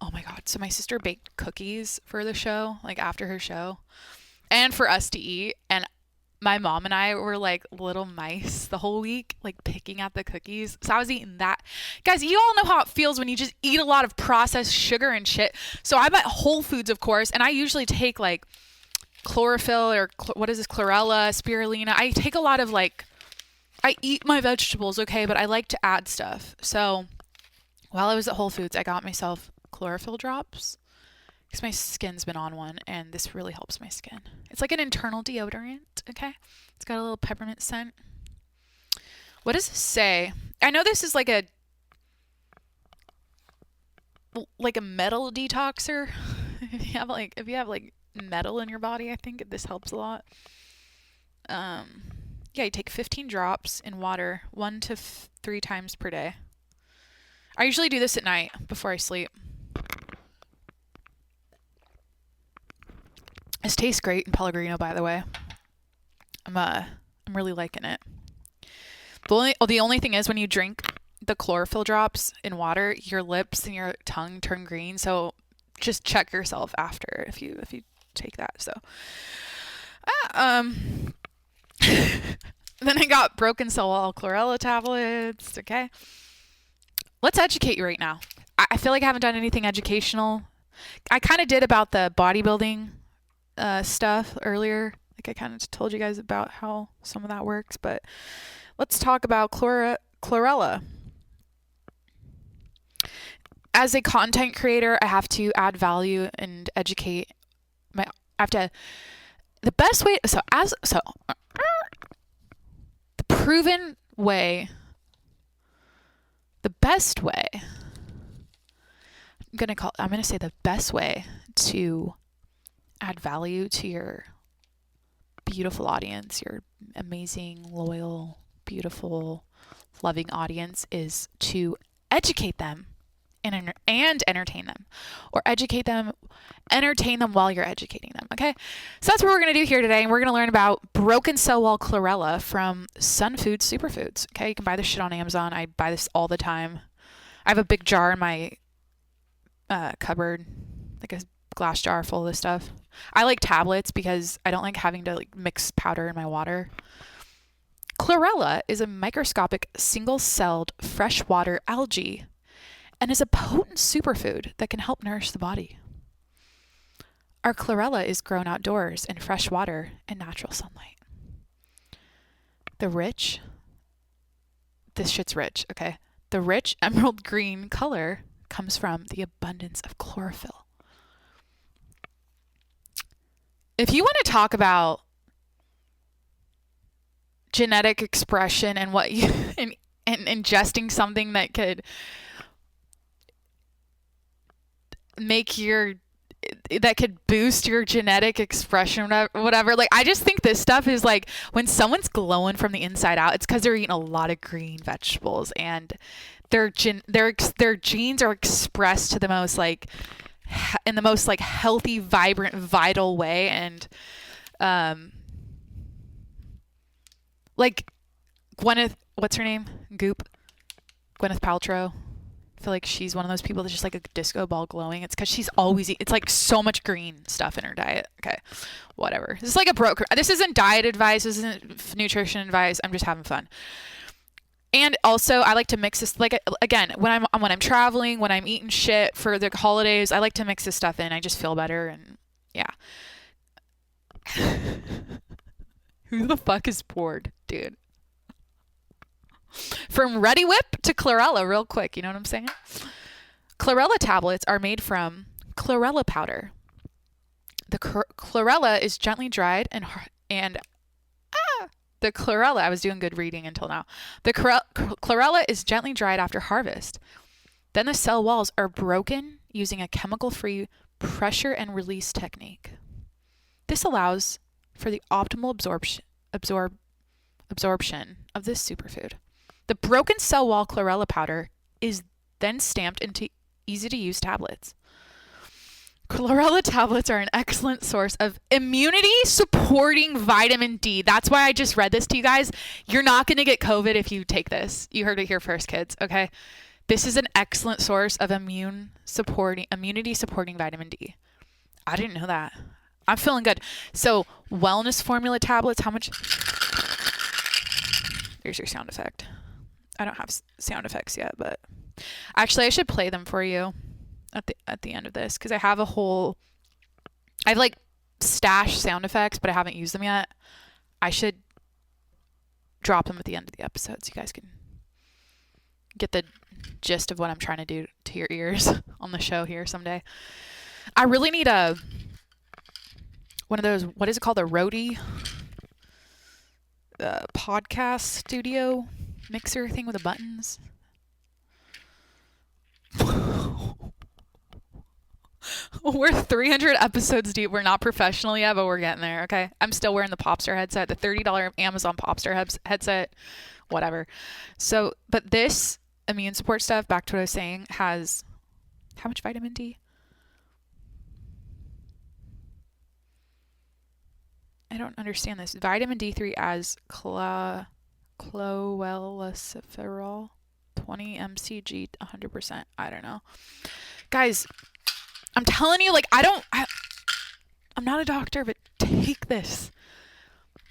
oh my God. So my sister baked cookies for the show, like after her show, and for us to eat. And my mom and I were like little mice the whole week, like picking at the cookies. So I was eating that. Guys, you all know how it feels when you just eat a lot of processed sugar and shit. So I'm at Whole Foods, of course, and I usually take like chlorophyll or what is this? Chlorella, spirulina. I take a lot of I eat my vegetables, okay, but I like to add stuff. So while I was at Whole Foods, I got myself chlorophyll drops because my skin's been on one, and this really helps my skin. It's like an internal deodorant, okay? It's got a little peppermint scent. What does this say? I know this is like a metal detoxer. if you have like metal in your body, I think this helps a lot. Yeah, you take 15 drops in water 1 to 3 times per day. I usually do this at night before I sleep. This tastes great in Pellegrino, by the way. I'm really liking it. The only thing is when you drink the chlorophyll drops in water, your lips and your tongue turn green. So just check yourself after if you take that. So then I got broken cell wall chlorella tablets. Okay. Let's educate you right now. I feel like I haven't done anything educational. I kind of did about the bodybuilding stuff earlier. Like, I kind of told you guys about how some of that works, but let's talk about chlorella. As a content creator, I have to add value and educate. The best way. The proven way. The best way. I'm gonna say the best way to add value to your beautiful audience, your amazing, loyal, beautiful, loving audience, is to educate them and entertain them, or educate them, entertain them while you're educating them. Okay, so that's what we're going to do here today, and we're going to learn about broken cell wall chlorella from Sun Food Superfoods. Okay, you can buy this shit on Amazon. I buy this all the time. I have a big jar in my cupboard, like a glass jar full of this stuff. I like tablets because I don't like having to mix powder in my water. Chlorella is a microscopic single-celled freshwater algae and is a potent superfood that can help nourish the body. Our chlorella is grown outdoors in fresh water and natural sunlight. This shit's rich, okay? The rich emerald green color comes from the abundance of chlorophyll. If you want to talk about genetic expression and what you and and ingesting something that could that could boost your genetic expression, whatever. Like, I just think this stuff is like, when someone's glowing from the inside out, it's because they're eating a lot of green vegetables, and their genes are expressed to the most like in the most like healthy, vibrant, vital way. And like Gwyneth, what's her name? Gwyneth Paltrow. I feel like she's one of those people that's just like a disco ball glowing. It's because she's always it's like so much green stuff in her diet. Okay, whatever. This is like a broker. This isn't diet advice. This isn't nutrition advice. I'm just having fun. And also, I like to mix this. Like, again, when I'm traveling, when I'm eating shit for the holidays, I like to mix this stuff in. I just feel better, and yeah. Who the fuck is bored, dude? From Ready Whip to chlorella, real quick. You know what I'm saying? Chlorella tablets are made from chlorella powder. The chlorella is gently dried the chlorella, I was doing good reading until now. The chlorella is gently dried after harvest. Then the cell walls are broken using a chemical-free pressure and release technique. This allows for the optimal absorption of this superfood. The broken cell wall chlorella powder is then stamped into easy-to-use tablets. Chlorella tablets are an excellent source of immunity-supporting vitamin D. That's why I just read this to you guys. You're not going to get COVID if you take this. You heard it here first, kids, okay? This is an excellent source of immunity-supporting vitamin D. I didn't know that. I'm feeling good. So, wellness formula tablets, how much? Here's your sound effect. I don't have sound effects yet, but actually I should play them for you at the end of this, because I've like stashed sound effects, but I haven't used them yet. I should drop them at the end of the episode so you guys can get the gist of what I'm trying to do to your ears on the show here someday. I really need one of those, what is it called, a Rode podcast studio mixer thing with the buttons. We're 300 episodes deep. We're not professional yet, but we're getting there, okay? I'm still wearing the Popstar headset, the $30 Amazon Popstar headset, whatever. So, but this immune support stuff, back to what I was saying, has how much vitamin D? I don't understand this. Vitamin D3 as cloelacifferol, 20 mcg, 100%. I don't know. Guys, I'm telling you, like, I'm not a doctor, but take this.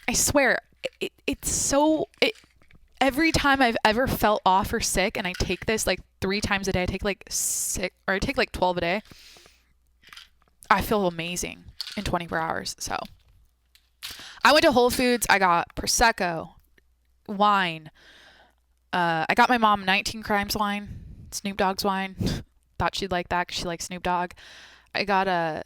I swear, every time I've ever felt off or sick and I take this like 3 times a day, I take like 12 a day, I feel amazing in 24 hours. So I went to Whole Foods. I got Prosecco, wine. I got my mom 19 Crimes wine, Snoop Dogg's wine. Thought she'd like that because she likes Snoop Dogg. I got a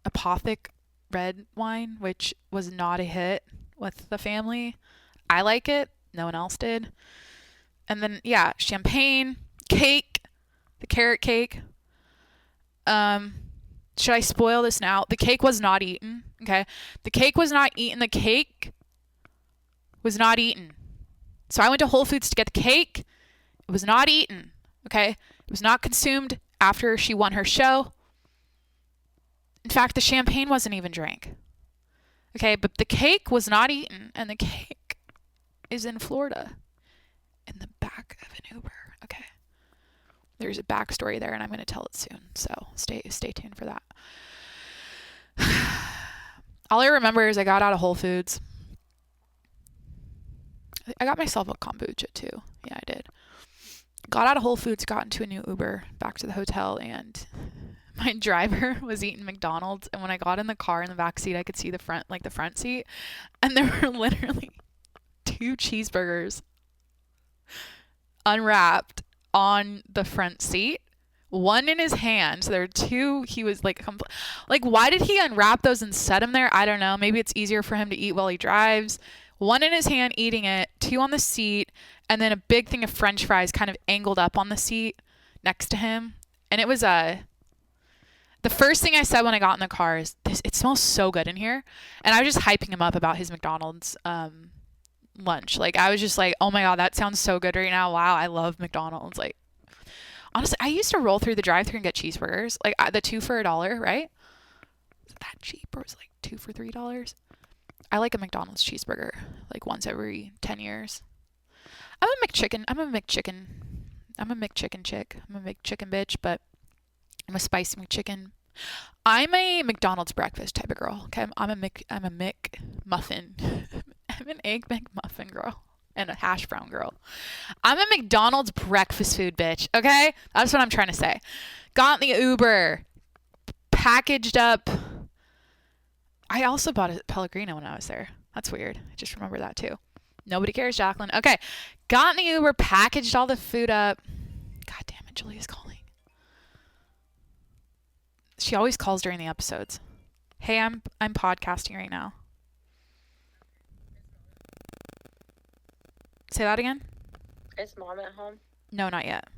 Apothic red wine, which was not a hit with the family. I like it. No one else did. And then, yeah, champagne, cake, the carrot cake. Should I spoil this now? The cake was not eaten, okay? The cake was not eaten. The cake was not eaten. So I went to Whole Foods to get the cake. It was not eaten, okay? It was not consumed after she won her show. In fact, the champagne wasn't even drank. Okay, but the cake was not eaten, and the cake is in Florida in the back of an Uber. Okay. There's a backstory there, and I'm going to tell it soon. So stay tuned for that. All I remember is I got out of Whole Foods. I got myself a kombucha too. Yeah, I did. Got out of Whole Foods, got into a new Uber back to the hotel, and my driver was eating McDonald's. And when I got in the car in the back seat, I could see the front seat, and there were literally 2 cheeseburgers unwrapped on the front seat, one in his hand. So there were 2. He was like, why did he unwrap those and set them there? I don't know. Maybe it's easier for him to eat while he drives. 1 in his hand eating it, 2 on the seat, and then a big thing of French fries kind of angled up on the seat next to him. And it was the first thing I said when I got in the car is, it smells so good in here. And I was just hyping him up about his McDonald's lunch. Like, I was just like, oh my God, that sounds so good right now. Wow, I love McDonald's. Like, honestly, I used to roll through the drive-thru and get cheeseburgers. Like, the 2 for $1, right? Is it that cheap, or was it like 2 for $3? I like a McDonald's cheeseburger like once every 10 years. I'm a McChicken chick. I'm a McChicken bitch, but I'm a spicy McChicken. I'm a McDonald's breakfast type of girl. Okay, I'm a McMuffin. I'm an egg McMuffin girl and a hash brown girl. I'm a McDonald's breakfast food bitch. Okay, that's what I'm trying to say. Got in the Uber, packaged up. I also bought a Pellegrino when I was there. That's weird. I just remember that too. Nobody cares, Jacqueline. Okay, got in the Uber, packaged all the food up. God damn it, Julia's calling. She always calls during the episodes. Hey, I'm podcasting right now. Say that again? Is Mom at home? No, not yet.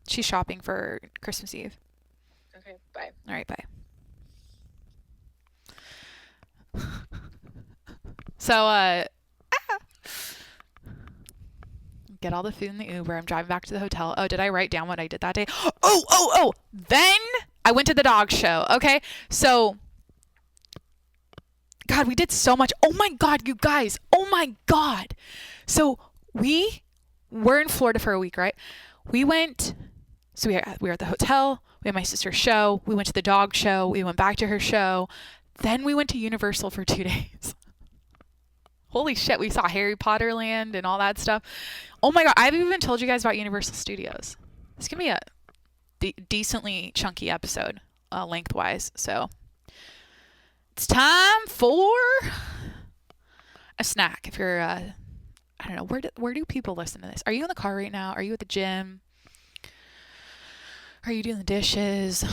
She's shopping for Christmas Eve. Okay, bye. All right, bye. So, get all the food in the Uber. I'm driving back to the hotel. Oh, did I write down what I did that day? Oh. Then I went to the dog show. Okay. So, God, we did so much. Oh my God, you guys. Oh my God. So we were in Florida for a week, right? We were at the hotel. We had my sister's show. We went to the dog show. We went back to her show. Then we went to Universal for 2 days. Holy shit, we saw Harry Potter Land and all that stuff. Oh my God, I haven't even told you guys about Universal Studios. It's going to be a decently chunky episode, lengthwise. So it's time for a snack. If you're, I don't know, where do people listen to this? Are you in the car right now? Are you at the gym? Are you doing the dishes?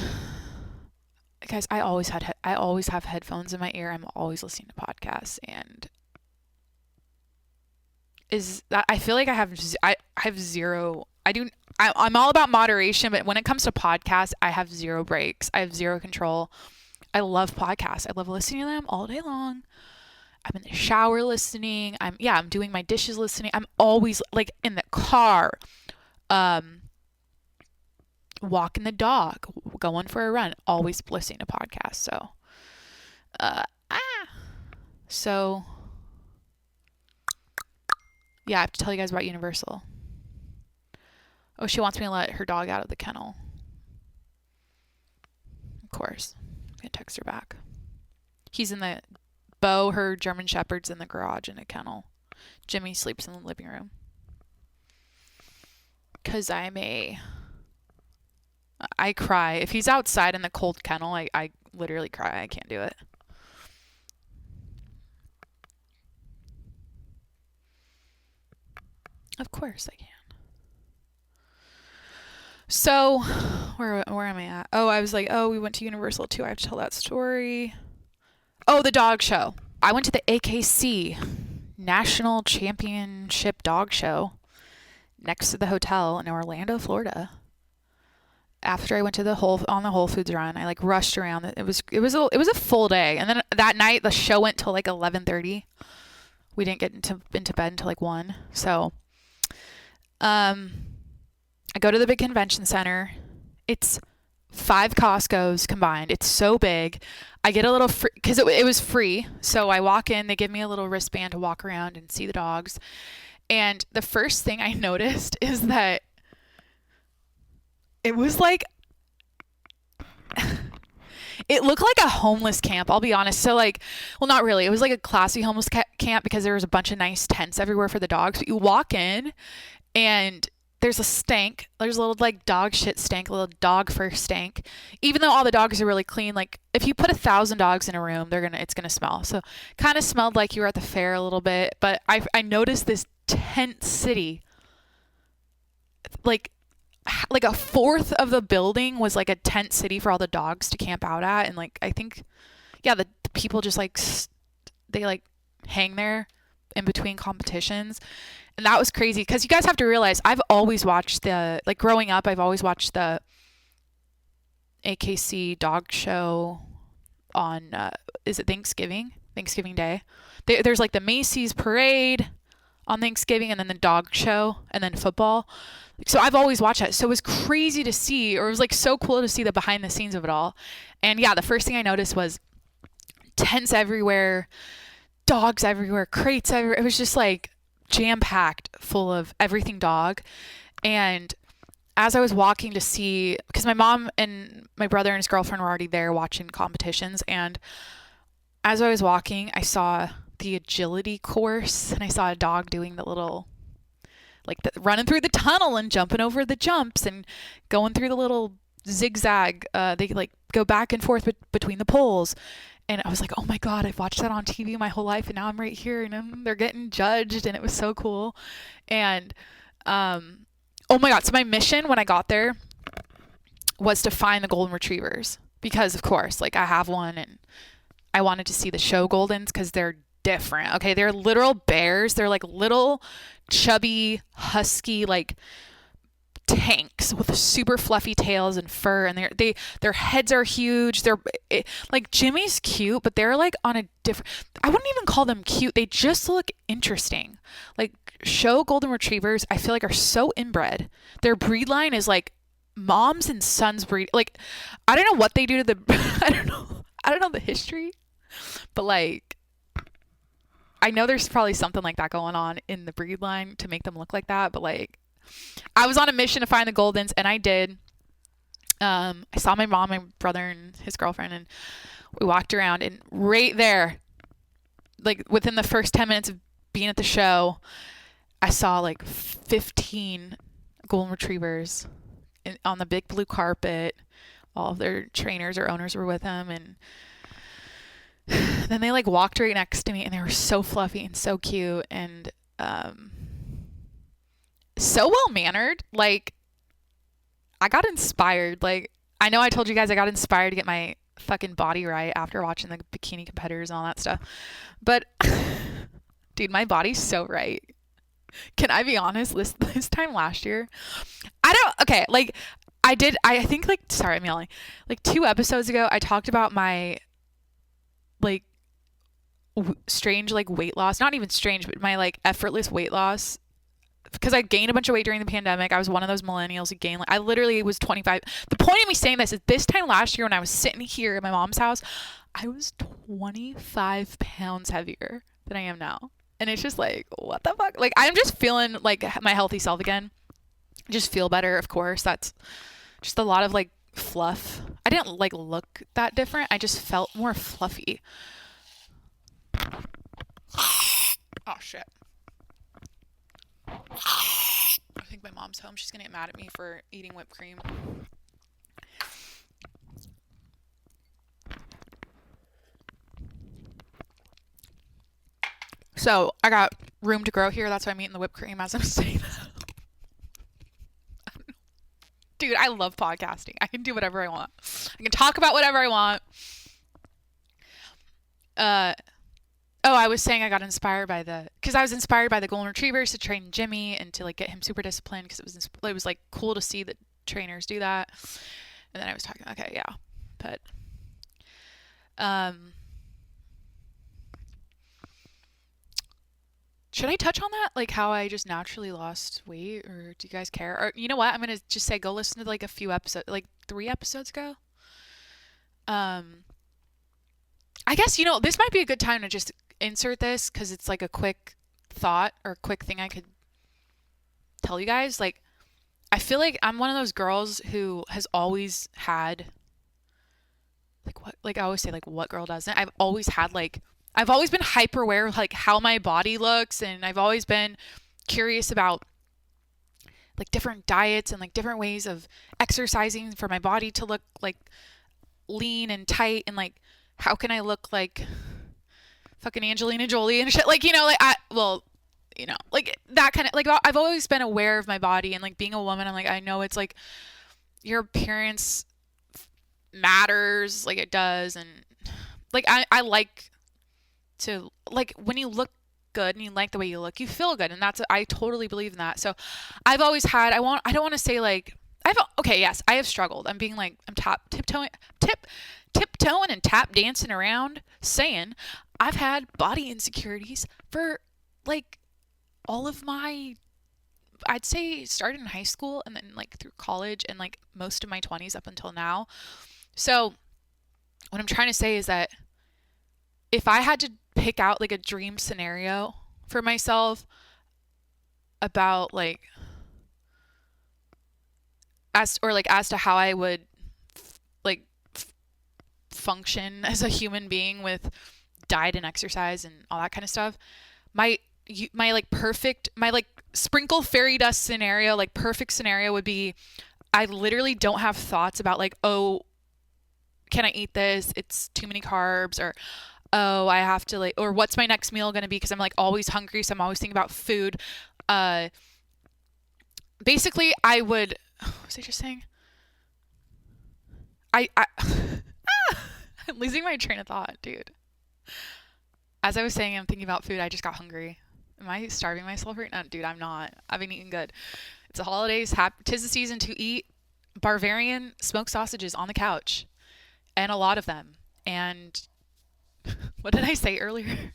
Guys, I always have headphones in my ear. I'm always listening to podcasts, and I feel like I have zero. I'm all about moderation, but when it comes to podcasts, I have zero breaks. I have zero control. I love podcasts. I love listening to them all day long. I'm in the shower listening. I'm doing my dishes listening. I'm always like in the car, walking the dog, going for a run, always listening to podcasts. So, yeah, I have to tell you guys about Universal. Oh, she wants me to let her dog out of the kennel. Of course. I'm going to text her back. He's in the... Bo, her German Shepherd's in the garage in a kennel. Jimmy sleeps in the living room. Because I cry. If he's outside in the cold kennel, I literally cry. I can't do it. Of course I can. So, where am I at? Oh, I was like, we went to Universal too. I have to tell that story. Oh, the dog show. I went to the AKC National Championship Dog Show next to the hotel in Orlando, Florida. After I went to the Whole Foods run, I like rushed around. It was a full day, and then that night the show went till like 11:30. We didn't get into bed until like 1. So, I go to the big convention center. It's 5 Costco's combined. It's so big. I get a little free because it was free. So I walk in. They give me a little wristband to walk around and see the dogs. And the first thing I noticed is that it was like it looked like a homeless camp, I'll be honest. So like, well, not really. It was like a classy homeless camp because there was a bunch of nice tents everywhere for the dogs. But you walk in and there's a stank. There's a little like dog shit stank, a little dog fur stank. Even though all the dogs are really clean, like if you put 1,000 dogs in a room, it's gonna smell. So kind of smelled like you were at the fair a little bit. But I noticed this tent city, like a fourth of the building was like a tent city for all the dogs to camp out at. And like, I think, yeah, the people just like, they like hang there in between competitions. And that was crazy because you guys have to realize I've always watched the, like growing up, I've always watched the AKC dog show on, is it Thanksgiving? Thanksgiving Day. There's like the Macy's parade on Thanksgiving and then the dog show and then football. So I've always watched that. So it was crazy to see, or it was like so cool to see the behind the scenes of it all. And yeah, the first thing I noticed was tents everywhere, dogs everywhere, crates everywhere. It was just like jam packed full of everything dog. And as I was walking to see, because my mom and my brother and his girlfriend were already there watching competitions, and as I was walking, I saw the agility course, and I saw a dog doing the little, like running through the tunnel and jumping over the jumps and going through the little zigzag. They like go back and forth between the poles. And I was like, oh my God, I've watched that on TV my whole life, and now I'm right here, and they're getting judged, and it was so cool. And oh my God, so my mission when I got there was to find the golden retrievers because, of course, like I have one, and I wanted to see the show Goldens because they're different. Okay, they're literal bears. They're like little, chubby, husky, like tanks with super fluffy tails and fur, and their heads are huge. Like Jimmy's cute, but they're like on a different. I wouldn't even call them cute. They just look interesting. Like show golden retrievers, I feel like are so inbred. Their breed line is like moms and sons breed. Like I don't know what they do to the. I don't know. I don't know the history, but like I know there's probably something like that going on in the breed line to make them look like that. But like I was on a mission to find the Goldens, and I did. I saw my mom, my brother, and his girlfriend, and we walked around, and right there, like within the first 10 minutes of being at the show, I saw like 15 golden retrievers on the big blue carpet. All of their trainers or owners were with them, and then they like walked right next to me, and they were so fluffy and so cute, and so well mannered. Like I got inspired. Like I know I told you guys I got inspired to get my fucking body right after watching the bikini competitors and all that stuff, but dude, my body's so right. Can I be honest? This time last year, okay, like I think like, sorry, I'm yelling. Like 2 episodes ago, I talked about my like strange like weight loss. Not even strange, but my like effortless weight loss. Because I gained a bunch of weight during the pandemic. I was one of those millennials who gained, like, I literally was 25. The point of me saying this is this time last year when I was sitting here at my mom's house, I was 25 pounds heavier than I am now. And it's just like, what the fuck? Like, I'm just feeling like my healthy self again. Just feel better, of course. That's just a lot of like fluff. I didn't like look that different. I just felt more fluffy. Oh, shit. I think my mom's home. She's gonna get mad at me for eating whipped cream. So I got room to grow here. That's why I'm eating the whipped cream as I'm saying that. Dude, I love podcasting. I can do whatever I want. I can talk about whatever I want. Oh, I was saying I got inspired by because I was inspired by the golden retrievers to train Jimmy and to like get him super disciplined because it was like cool to see the trainers do that. And then I was talking, okay, yeah, but should I touch on that, like how I just naturally lost weight, or do you guys care? Or you know what, I'm gonna just say go listen to like a few episodes, like 3 episodes ago. I guess this might be a good time to just insert this because it's like a quick thought or quick thing I could tell you guys. Like I feel like I'm one of those girls who has always had like what, like I always say, like what girl doesn't? I've always been hyper aware of like how my body looks, and I've always been curious about like different diets and like different ways of exercising for my body to look like lean and tight, and like how can I look like fucking Angelina Jolie and shit, like like like that kind of, like I've always been aware of my body, and like being a woman, I'm like, I know it's like your appearance matters, like it does, and like I like to, like when you look good and you like the way you look, you feel good. And I totally believe in that. So I've always had, I don't want to say like, okay, yes, I have struggled. I'm being like, I'm tiptoeing and tap dancing around saying I've had body insecurities for like all of my, I'd say started in high school and then like through college and like most of my 20s up until now. So what I'm trying to say is that if I had to pick out like a dream scenario for myself about like as to how I would like function as a human being with diet and exercise and all that kind of stuff, my my like perfect, my like sprinkle fairy dust scenario, like perfect scenario would be I literally don't have thoughts about like, oh, can I eat this? It's too many carbs, or oh, I have to like, or what's my next meal going to be? Because I'm like always hungry, so I'm always thinking about food. Uh, Basically, I would. What was I just saying? I I'm losing my train of thought, dude. As I was saying, I'm thinking about food. I just got hungry. Am I starving myself right now? Dude, I'm not. I've been eating good. It's the holidays. 'Tis the season to eat Bavarian smoked sausages on the couch, and a lot of them. And what did I say earlier?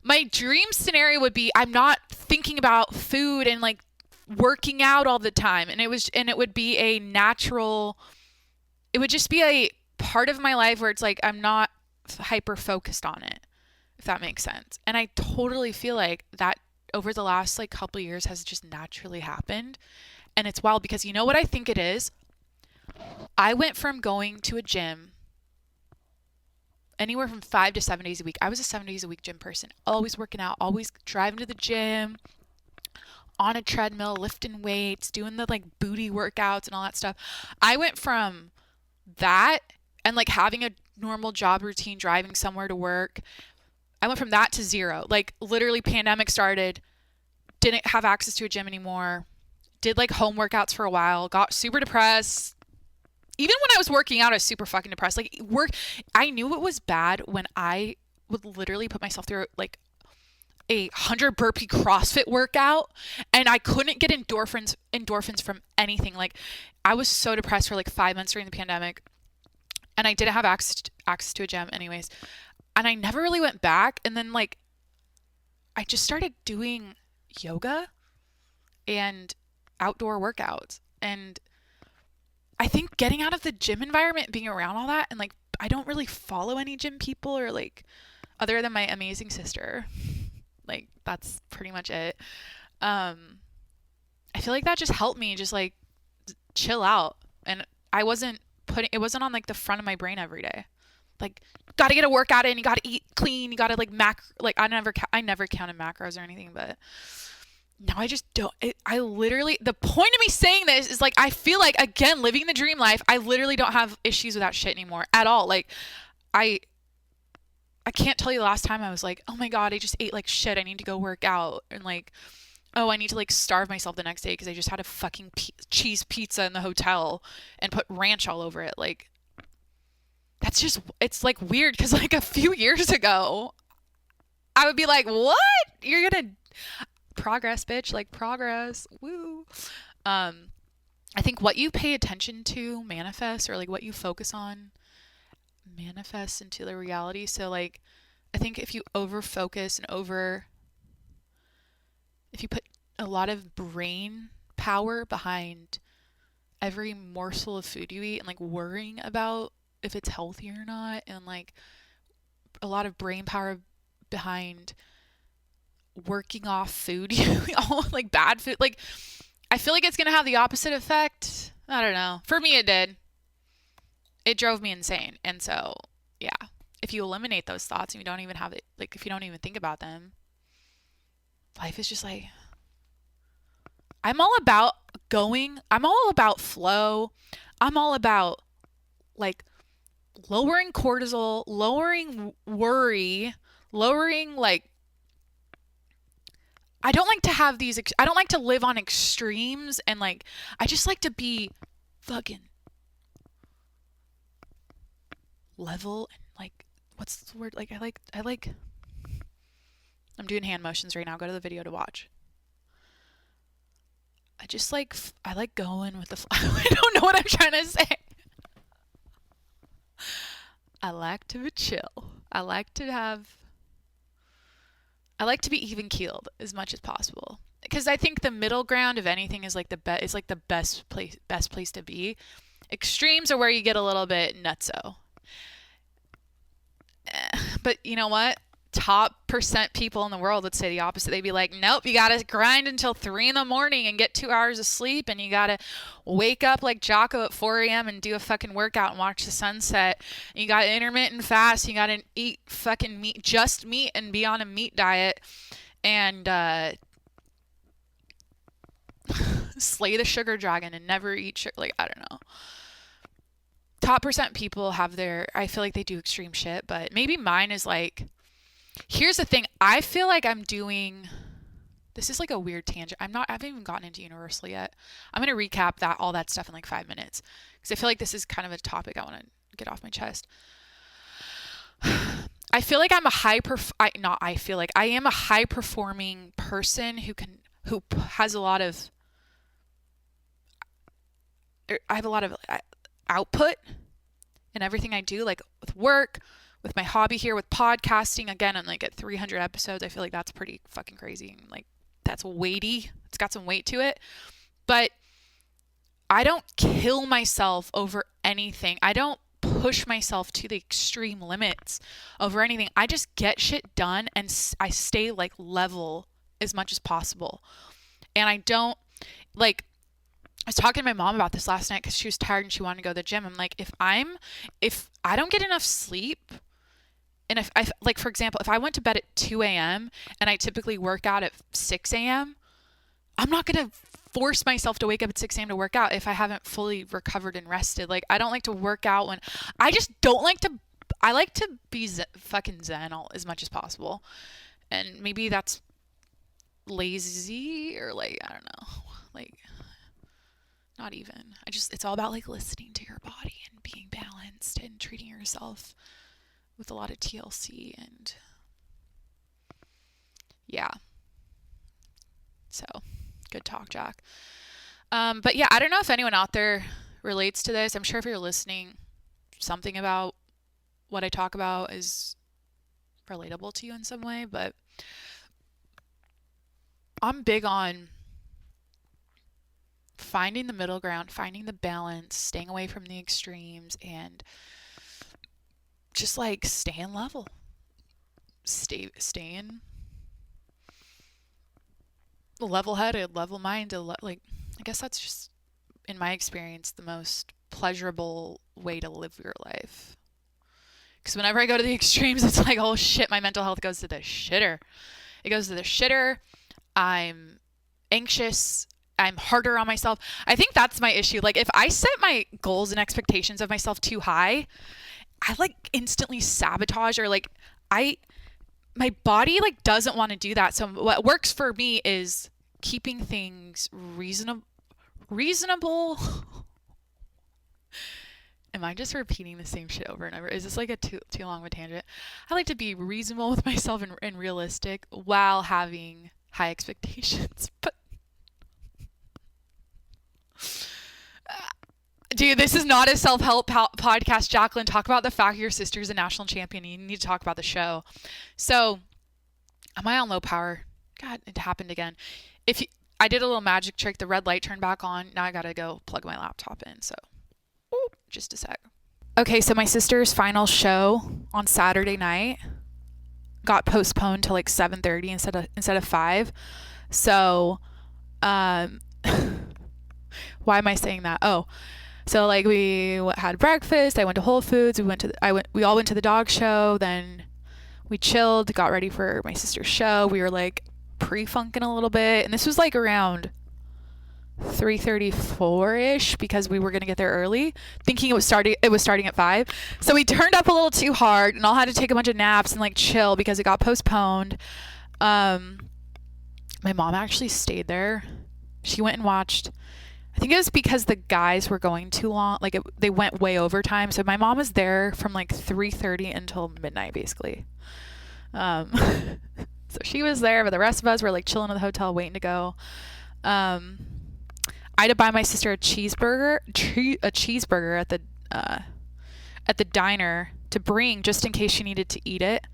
My dream scenario would be I'm not thinking about food and like working out all the time, and it would be a natural, it would just be a part of my life where it's like I'm not hyper focused on it, if that makes sense. And I totally feel like that over the last like couple of years has just naturally happened. And it's wild because you know what I think it is? I went from going to a gym anywhere from 5 to 7 days a week. I was a 7 days a week gym person, always working out, always driving to the gym, on a treadmill, lifting weights, doing the like booty workouts and all that stuff. I went from that and like having a normal job routine, driving somewhere to work. I went from that to zero. Like literally pandemic started, didn't have access to a gym anymore, did like home workouts for a while, got super depressed. Even when I was working out, I was super fucking depressed. Like I knew it was bad when I would literally put myself through like a 100 burpee CrossFit workout and I couldn't get endorphins from anything. Like I was so depressed for like 5 months during the pandemic, and I didn't have access to a gym anyways. And I never really went back. And then like I just started doing yoga and outdoor workouts. And I think getting out of the gym environment, being around all that, and like I don't really follow any gym people or like other than my amazing sister. Like that's pretty much it. I feel like that just helped me just like chill out, and it wasn't on like the front of my brain every day. Like got to get a workout in, you got to eat clean, you got to like like I never counted macros or anything, but now I just don't. I literally, the point of me saying this is like I feel like again living the dream life. I literally don't have issues with that shit anymore at all. Like I I can't tell you the last time I was like, oh my God, I just ate like shit. I need to go work out. And like, oh, I need to like starve myself the next day because I just had a fucking cheese pizza in the hotel and put ranch all over it. Like, that's just, it's like weird because like a few years ago, I would be like, what? You're gonna progress, bitch. Like, progress. Woo. I think what you pay attention to manifests, or like what you focus on manifests into the reality. So like I think if you over focus and if you put a lot of brain power behind every morsel of food you eat and like worrying about if it's healthy or not, and like a lot of brain power behind working off food you all like bad food, like I feel like it's gonna have the opposite effect. I don't know, for me it did. It drove me insane. And so, yeah, if you eliminate those thoughts and you don't even have it, like if you don't even think about them, life is just like, I'm all about flow. I'm all about like lowering cortisol, lowering worry, lowering like, I don't like to live on extremes, and like, I just like to be fucking level and like, what's the word? Like I like I'm doing hand motions right now. Go to the video to watch. I just like, I like going with the flow. I don't know what I'm trying to say. I like to be chill. I like to be even keeled as much as possible. Because I think the middle ground of anything is like the best place to be. Extremes are where you get a little bit nutso. But you know what? Top percent people in the world would say the opposite. They'd be like, nope, you gotta grind until 3 a.m. and get 2 hours of sleep, and you gotta wake up like Jocko at 4 a.m. and do a fucking workout and watch the sunset. And you gotta intermittent fast. You gotta eat fucking meat, just meat, and be on a meat diet, and slay the sugar dragon and never eat sugar. Like, I don't know. Top percent people have I feel like they do extreme shit, but maybe mine is like, here's the thing. I feel like I'm doing, this is like a weird tangent. I haven't even gotten into Universal yet. I'm going to recap all that stuff in like 5 minutes. Because I feel like this is kind of a topic I want to get off my chest. I feel like I'm I am a high performing person who has a lot of, I have a lot of output in everything I do, like with work, with my hobby here, with podcasting. Again, I'm like at 300 episodes. I feel like that's pretty fucking crazy. Like, that's weighty. It's got some weight to it. But I don't kill myself over anything. I don't push myself to the extreme limits over anything. I just get shit done, and I stay like level as much as possible. And I don't, like, I was talking to my mom about this last night because she was tired and she wanted to go to the gym. I'm like, if I don't get enough sleep, and if I, like, for example, if I went to bed at 2 a.m. and I typically work out at 6 a.m., I'm not going to force myself to wake up at 6 a.m. to work out if I haven't fully recovered and rested. Like, I don't like to work out when, I just don't like to, I like to be fucking zen as much as possible. And maybe that's lazy, or like, I don't know, like, not even. It's all about like listening to your body and being balanced and treating yourself with a lot of TLC, and yeah. So, good talk, Jack. But yeah, I don't know if anyone out there relates to this. I'm sure if you're listening, something about what I talk about is relatable to you in some way, but I'm big on finding the middle ground, finding the balance, staying away from the extremes, and just like staying level. Staying level-headed, level-minded. Like, I guess that's just, in my experience, the most pleasurable way to live your life. Because whenever I go to the extremes, it's like, oh shit, my mental health goes to the shitter. It goes to the shitter. I'm anxious. I'm harder on myself. I think that's my issue. Like, if I set my goals and expectations of myself too high, I like instantly sabotage, or like my body like doesn't want to do that. So what works for me is keeping things reasonable. Am I just repeating the same shit over and over? Is this like a too long of a tangent? I like to be reasonable with myself and realistic while having high expectations. But dude, this is not a self-help podcast, Jacqueline. Talk about the fact your sister's a national champion. You need to talk about the show. So, am I on low power? God, it happened again. I did a little magic trick. The red light turned back on. Now I gotta go plug my laptop in. So, just a sec. Okay, so my sister's final show on Saturday night got postponed to like 7:30 instead of 5. So, why am I saying that? Oh. So like we had breakfast, I went to Whole Foods, we all went to the dog show, then we chilled, got ready for my sister's show. We were like pre-funking a little bit, and this was like around 3:34ish because we were going to get there early, thinking it was starting at 5. So we turned up a little too hard and all had to take a bunch of naps and like chill because it got postponed. My mom actually stayed there. She went and watched, I think it was because the guys were going too long. Like they went way over time. So my mom was there from like 3:30 until midnight, basically. So she was there, but the rest of us were like chilling in the hotel waiting to go. Um, I had to buy my sister a cheeseburger at the diner to bring just in case she needed to eat it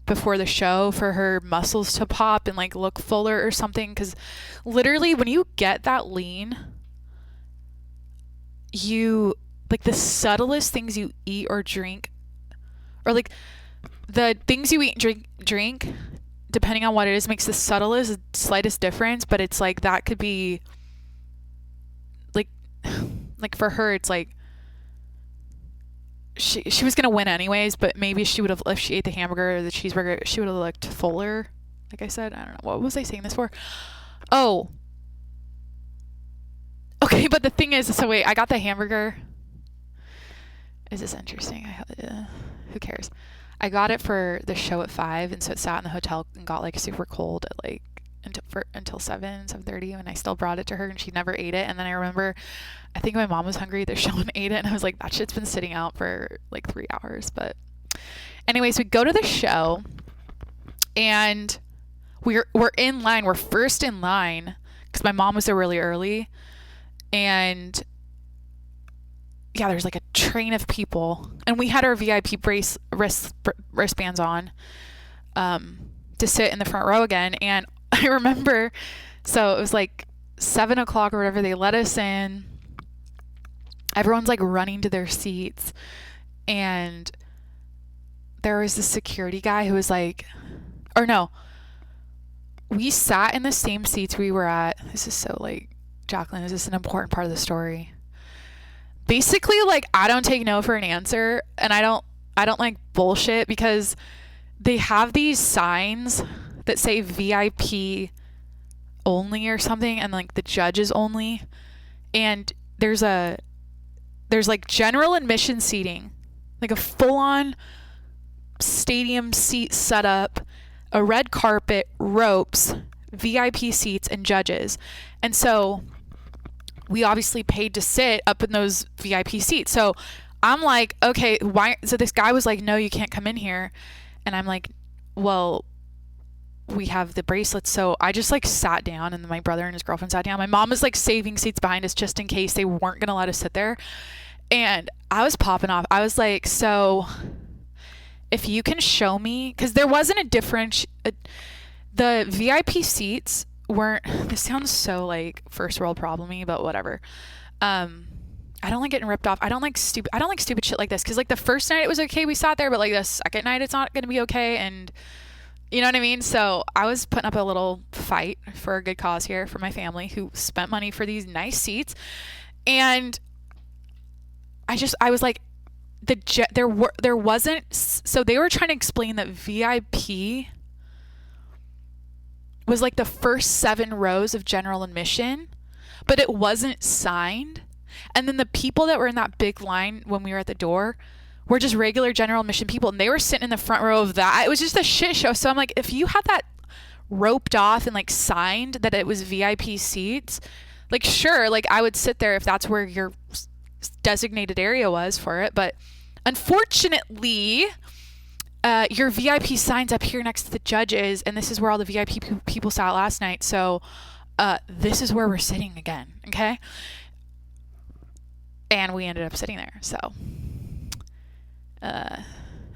before the show for her muscles to pop and like look fuller or something. Because literally, when you get that lean, you like the subtlest things you eat or drink, or like the things you eat and drink, depending on what it is, makes the subtlest, slightest difference. But it's like that could be like, like for her, it's like she was gonna win anyways. But maybe she would have, if she ate the hamburger or the cheeseburger, she would have looked fuller. Like I said, I don't know, what was I saying this for? Oh, okay. But the thing is, so wait, I got the hamburger. Is this interesting? Who cares? I got it for the show at 5, and so it sat in the hotel and got like super cold at like until 7:30, and I still brought it to her, and she never ate it. And then I remember, I think my mom was hungry. The show and ate it, and I was like, that shit's been sitting out for like 3 hours. But anyways, we go to the show, and we're in line. We're first in line because my mom was there really early, and yeah, there's like a train of people, and we had our VIP wristbands on to sit in the front row again. And I remember, so it was like 7 o'clock or whatever, they let us in. Everyone's like running to their seats, and there was this security guy who was like, or no, we sat in the same seats we were at. This is so like, Jacqueline, is this an important part of the story? Basically, like, I don't take no for an answer, and I don't like bullshit, because they have these signs that say VIP only or something, and like the judges only, and there's like general admission seating, like a full-on stadium seat setup, a red carpet, ropes, VIP seats, and judges. And so we obviously paid to sit up in those VIP seats. So I'm like, okay, why? So this guy was like, no, you can't come in here. And I'm like, well, we have the bracelets. So I just like sat down, and my brother and his girlfriend sat down. My mom was like saving seats behind us just in case they weren't going to let us sit there. And I was popping off. I was like, so if you can show me, because there wasn't a difference. The VIP seats weren't, this sounds so like first world problem-y, but whatever. I don't like getting ripped off. I don't like stupid shit like this, because like the first night it was okay, we sat there, but like the second night it's not going to be okay. And you know what I mean? So I was putting up a little fight for a good cause here, for my family who spent money for these nice seats. And I was like, there wasn't, so they were trying to explain that VIP was like the first 7 rows of general admission, but it wasn't signed. And then the people that were in that big line when we were at the door were just regular general admission people, and they were sitting in the front row of that. It was just a shit show. So I'm like, if you had that roped off and like signed that it was VIP seats, like sure, like I would sit there if that's where your designated area was for it. But unfortunately, your VIP sign's up here next to the judges, and this is where all the VIP people sat last night. So this is where we're sitting again, okay? And we ended up sitting there. So I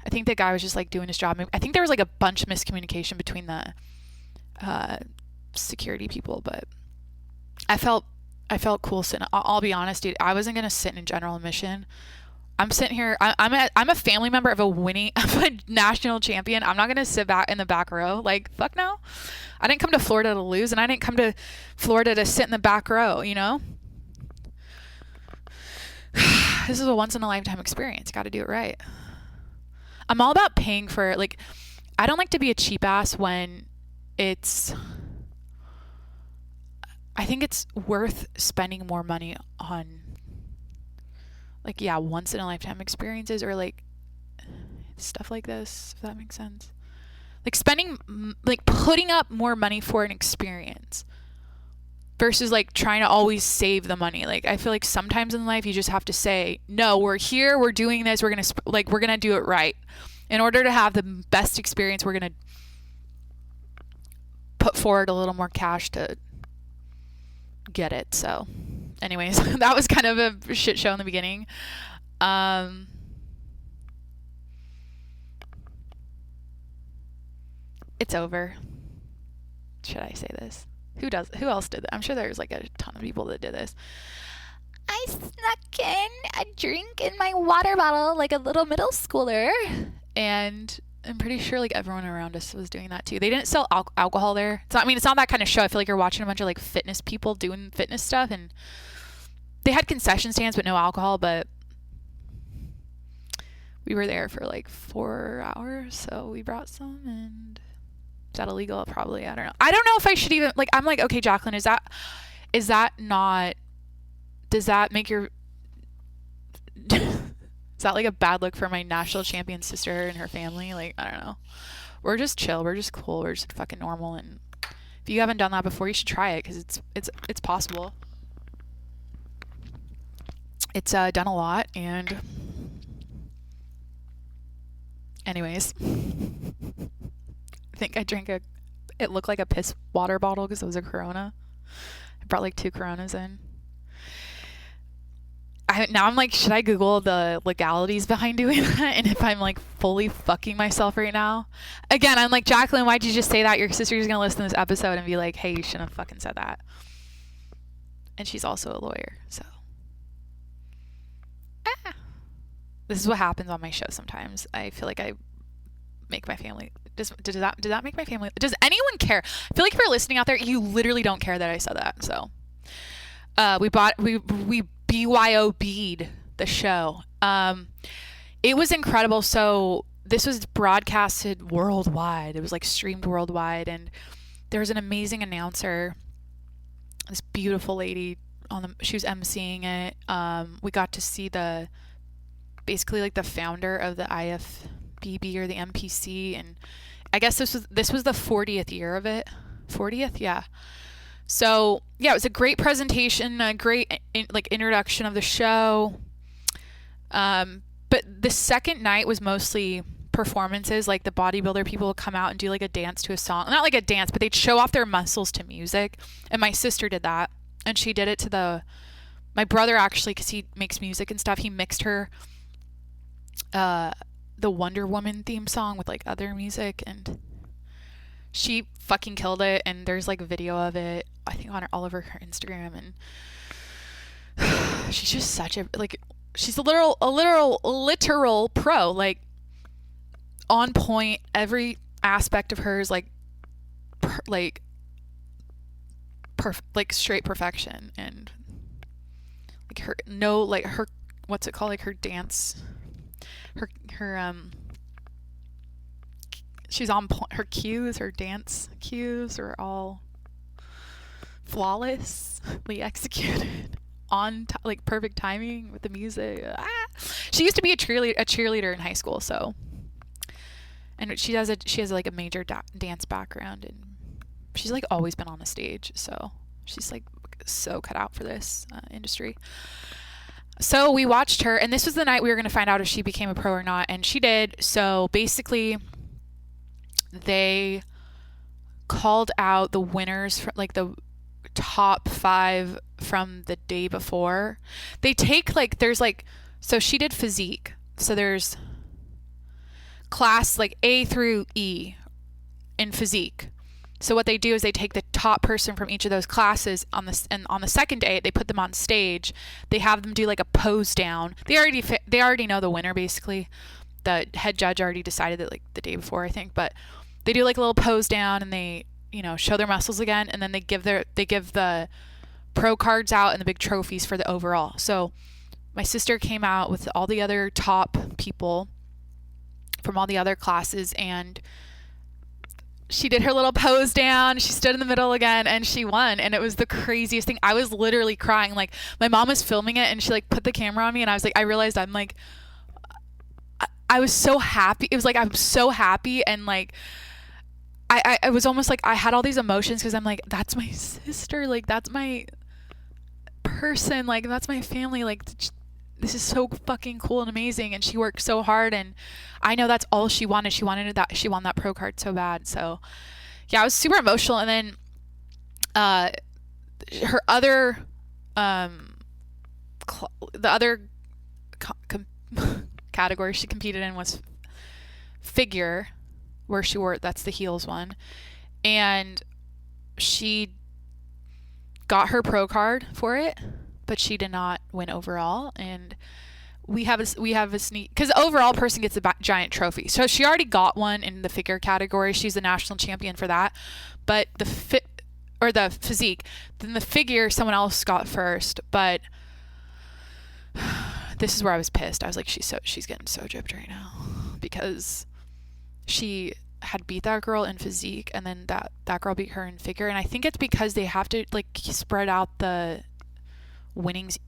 think the guy was just like doing his job. I think there was like a bunch of miscommunication between the security people, but I felt cool sitting. I'll be honest, dude. I wasn't gonna sit in general admission. I'm sitting here. I'm a family member of a national champion. I'm not gonna sit back in the back row. Like fuck no. I didn't come to Florida to lose, and I didn't come to Florida to sit in the back row. You know. This is a once in a lifetime experience. Got to do it right. I'm all about paying for, like, I don't like to be a cheap ass when I think it's worth spending more money on, like, yeah, once in a lifetime experiences, or like stuff like this, if that makes sense. Like putting up more money for an experience versus like trying to always save the money. Like I feel like sometimes in life you just have to say, no, we're here, we're doing this, we're gonna do it right. In order to have the best experience, we're going to put forward a little more cash to get it. So anyways, that was kind of a shit show in the beginning. It's over. Should I say this? Who else did that? I'm sure there's like a ton of people that did this. I snuck in a drink in my water bottle like a little middle schooler. And I'm pretty sure like everyone around us was doing that too. They didn't sell alcohol there. It's not that kind of show. I feel like you're watching a bunch of like fitness people doing fitness stuff, and they had concession stands but no alcohol. But we were there for like 4 hours, so we brought some. And is that illegal? Probably. I don't know. I don't know if I should even like. I'm like, okay, Jacqueline, is that not? Does that make your is that like a bad look for my national champion sister and her family? Like, I don't know. We're just chill. We're just cool. We're just fucking normal. And if you haven't done that before, you should try it because it's possible. It's done a lot. And anyways, I think I drank it looked like a piss water bottle because it was a Corona. I brought like 2 Coronas in. Now I'm like, should I Google the legalities behind doing that? And if I'm like fully fucking myself right now? Again, I'm like, Jacqueline, why'd you just say that? Your sister's going to listen to this episode and be like, hey, you shouldn't have fucking said that. And she's also a lawyer, so. This is what happens on my show sometimes. I feel like I make my family. Did that make my family? Does anyone care? I feel like if you're listening out there, you literally don't care that I said that. So, we BYOB'd the show. It was incredible. So this was broadcasted worldwide. It was like streamed worldwide, and there was an amazing announcer, this beautiful lady she was emceeing it. We got to see basically like the founder of the IFBB or the MPC, and I guess this was the 40th year of it. 40th, yeah. So yeah, it was a great presentation, a great introduction of the show. But the second night was mostly performances. Like the bodybuilder people would come out and do like a dance to a song, not like a dance, but they'd show off their muscles to music. And my sister did that, and she did it to my brother actually, because he makes music and stuff. He mixed her the Wonder Woman theme song with like other music, and she fucking killed it. And there's like a video of it, I think, all over her Instagram. And she's just such a she's a literal pro, like on point. Every aspect of her is like straight perfection. And like her what's it called, like her dance, her she's on point. Her dance cues are all flawlessly executed on like perfect timing with the music. She used to be a cheerleader in high school, so, and she has like a major dance background, and she's like always been on the stage, so she's like so cut out for this industry. So we watched her, and this was the night we were going to find out if she became a pro or not, and she did. So basically they called out the winners for like the top 5 from the day before. They take like, there's like, so she did physique, so there's class like A through E in physique. So what they do is they take the top person from each of those classes and on the second day they put them on stage. They have them do like a pose down. They already know the winner basically. The head judge already decided it like the day before, I think, but they do like a little pose down, and they, show their muscles again, and then they give the pro cards out and the big trophies for the overall. So my sister came out with all the other top people from all the other classes, and she did her little pose down. She stood in the middle again, and she won. And it was the craziest thing. I was literally crying. Like, my mom was filming it, and she like put the camera on me, and I was like, I realized I'm like, I was so happy. It was like, I'm so happy. And like, I was almost like, I had all these emotions because I'm like, that's my sister. Like, that's my person. Like, that's my family. Like, this is so fucking cool and amazing. And she worked so hard, and I know that's all she wanted. She wanted that pro card so bad. So yeah, I was super emotional. And then uh, her other the other category she competed in was figure, where she wore, that's the heels one, and she got her pro card for it, but she did not win overall. And we have a sneak, because the overall person gets a giant trophy. So she already got one in the figure category. She's the national champion for that. But the physique, then the figure, someone else got first. But this is where I was pissed. I was like, she's getting so gypped right now, because she had beat that girl in physique, and then that girl beat her in figure. And I think it's because they have to like spread out the winnings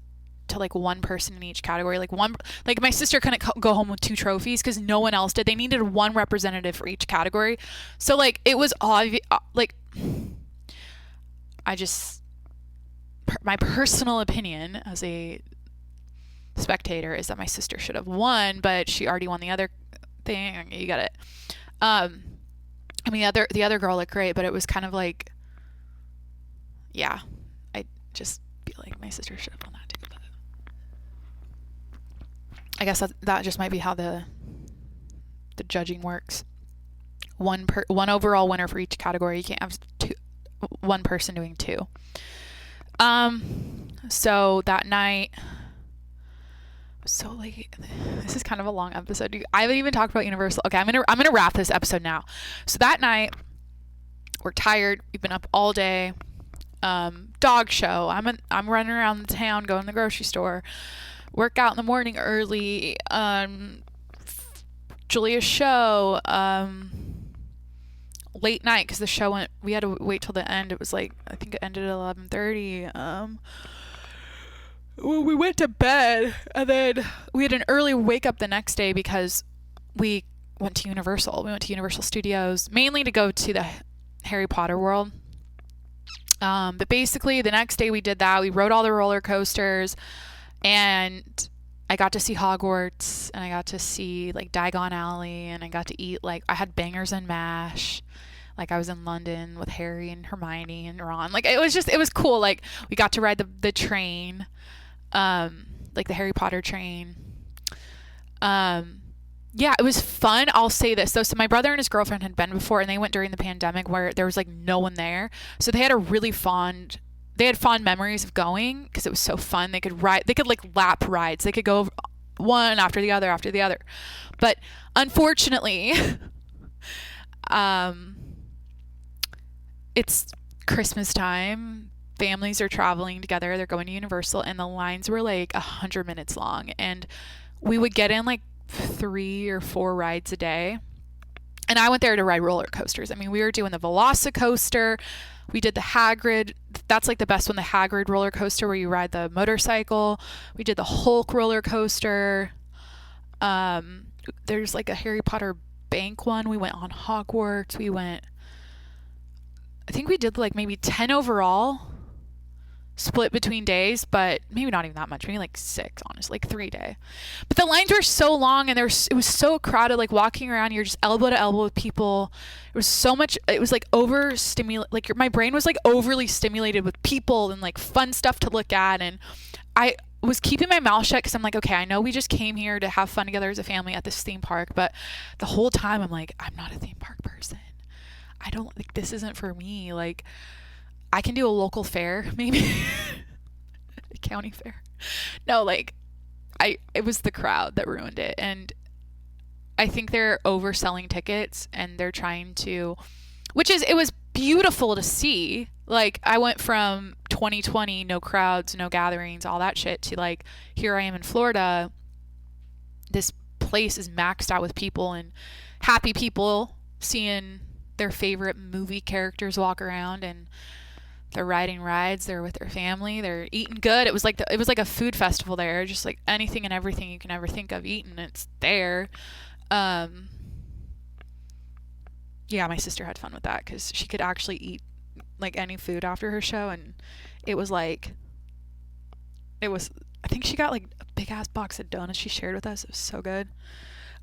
to like one person in each category. Like my sister couldn't go home with 2 trophies because no one else did. They needed one representative for each category. So like it was obvious. Like my personal opinion as a spectator is that my sister should have won, but she already won the other thing. You got it. I mean, the other girl looked great, but it was kind of like, yeah, I just feel like my sister should have won that too. But I guess that just might be how the judging works. One overall winner for each category. You can't have one person doing 2. So that night, so late. This is kind of a long episode. I haven't even talked about Universal. Okay, I'm gonna wrap this episode now. So that night, we're tired. We've been up all day. Dog show. I'm running around the town, going to the grocery store. Work out in the morning early. Julia's show. Late night, because the show went. We had to wait till the end. It was like, I think it ended at 11:30. We went to bed, and then we had an early wake up the next day because we went to Universal. We went to Universal Studios mainly to go to the Harry Potter world. But basically the next day we did that. We rode all the roller coasters, and I got to see Hogwarts, and I got to see like Diagon Alley, and I got to eat, like, I had bangers and mash. Like I was in London with Harry and Hermione and Ron. Like it was cool. Like we got to ride the train. Like the Harry Potter train. Yeah, it was fun. I'll say this though. So my brother and his girlfriend had been before, and they went during the pandemic where there was like no one there. So they had fond memories of going because it was so fun. They could like lap rides. They could go one after the other. But unfortunately, it's Christmas time. Families are traveling together. They're going to Universal, and the lines were like 100 minutes long, and we would get in like 3 or 4 rides a day. And I went there to ride roller coasters. I mean, we were doing the Velocicoaster. We did the Hagrid. That's like the best one, the Hagrid roller coaster where you ride the motorcycle. We did the Hulk roller coaster. There's like a Harry Potter bank one. We went on Hogwarts. I think we did like maybe 10 overall, split between days, but maybe not even that much, maybe like 6, honestly, like 3 day. But the lines were so long, and it was so crowded. Like walking around, you're just elbow to elbow with people. It was so much. It was like overstimulated. Like my brain was like overly stimulated with people and like fun stuff to look at. And I was keeping my mouth shut because I'm like, okay, I know we just came here to have fun together as a family at this theme park, but the whole time I'm like, I'm not a theme park person. I don't like, this isn't for me. Like, I can do a local fair, maybe a county fair. No, like it was the crowd that ruined it. And I think they're overselling tickets, and they're trying to, it was beautiful to see. Like I went from 2020, no crowds, no gatherings, all that shit, to like, here I am in Florida. This place is maxed out with people, and happy people seeing their favorite movie characters walk around, and they're riding rides. They're with their family. They're eating good. It was like a food festival there. Just like anything and everything you can ever think of eating, it's there. Yeah, my sister had fun with that because she could actually eat like any food after her show, and I think she got like big ass box of donuts she shared with us. It was so good.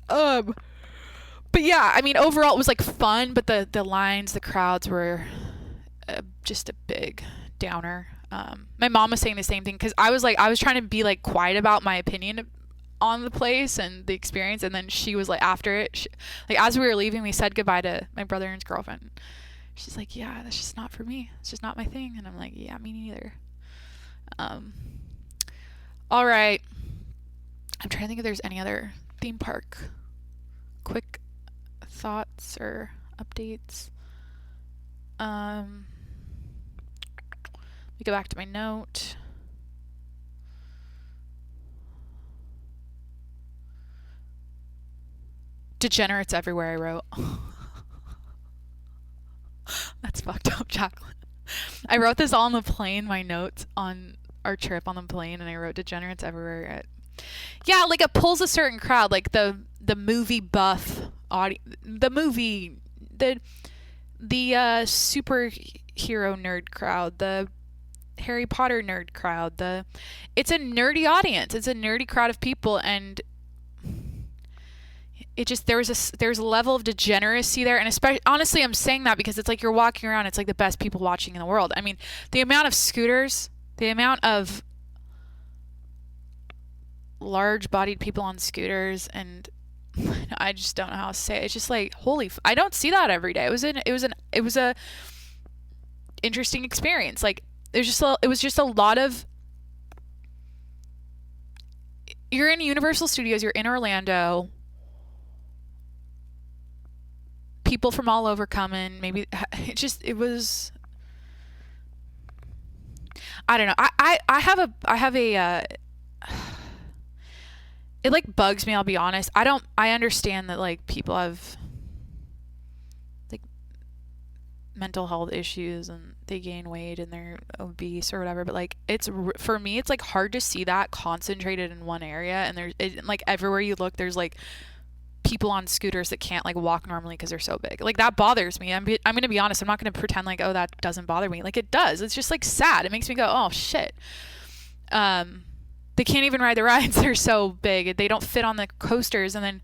But yeah, I mean, overall it was like fun, but the lines, the crowds were just a big downer. My mom was saying the same thing because I was trying to be like quiet about my opinion on the place and the experience, and then she was like, after it, like as we were leaving, we said goodbye to my brother and his girlfriend. She's like, yeah, that's just not for me. It's just not my thing. And I'm like, yeah, me neither. All right. I'm trying to think if there's any other theme park quick thoughts or updates. Let me go back to my note. Degenerates everywhere, I wrote. That's fucked up, Jacqueline. I wrote this all on the plane, my notes on our trip on the plane, and I wrote degenerates everywhere. Yeah, like it pulls a certain crowd, like the movie buff the superhero nerd crowd, the Harry Potter nerd crowd. It's a nerdy audience. It's a nerdy crowd of people, and it just there's a level of degeneracy there, and especially honestly, I'm saying that because it's like you're walking around. It's like the best people watching in the world. I mean, the amount of scooters, the amount of large-bodied people on scooters, and I just don't know how to say it. It's just like I don't see that every day. It was a interesting experience. Like it was just a lot of. You're in Universal Studios. You're in Orlando. People from all over coming. Maybe it was. I don't know. I have a. It like bugs me, I'll be honest. I understand that like people have like mental health issues and they gain weight and they're obese or whatever, but like for me it's like hard to see that concentrated in one area, and like everywhere you look there's like people on scooters that can't like walk normally because they're so big. Like that bothers me. I'm going to be honest. I'm not going to pretend like, oh, that doesn't bother me. Like it does. It's just like sad. It makes me go, oh shit. They can't even ride the rides. They're so big. They don't fit on the coasters. And then,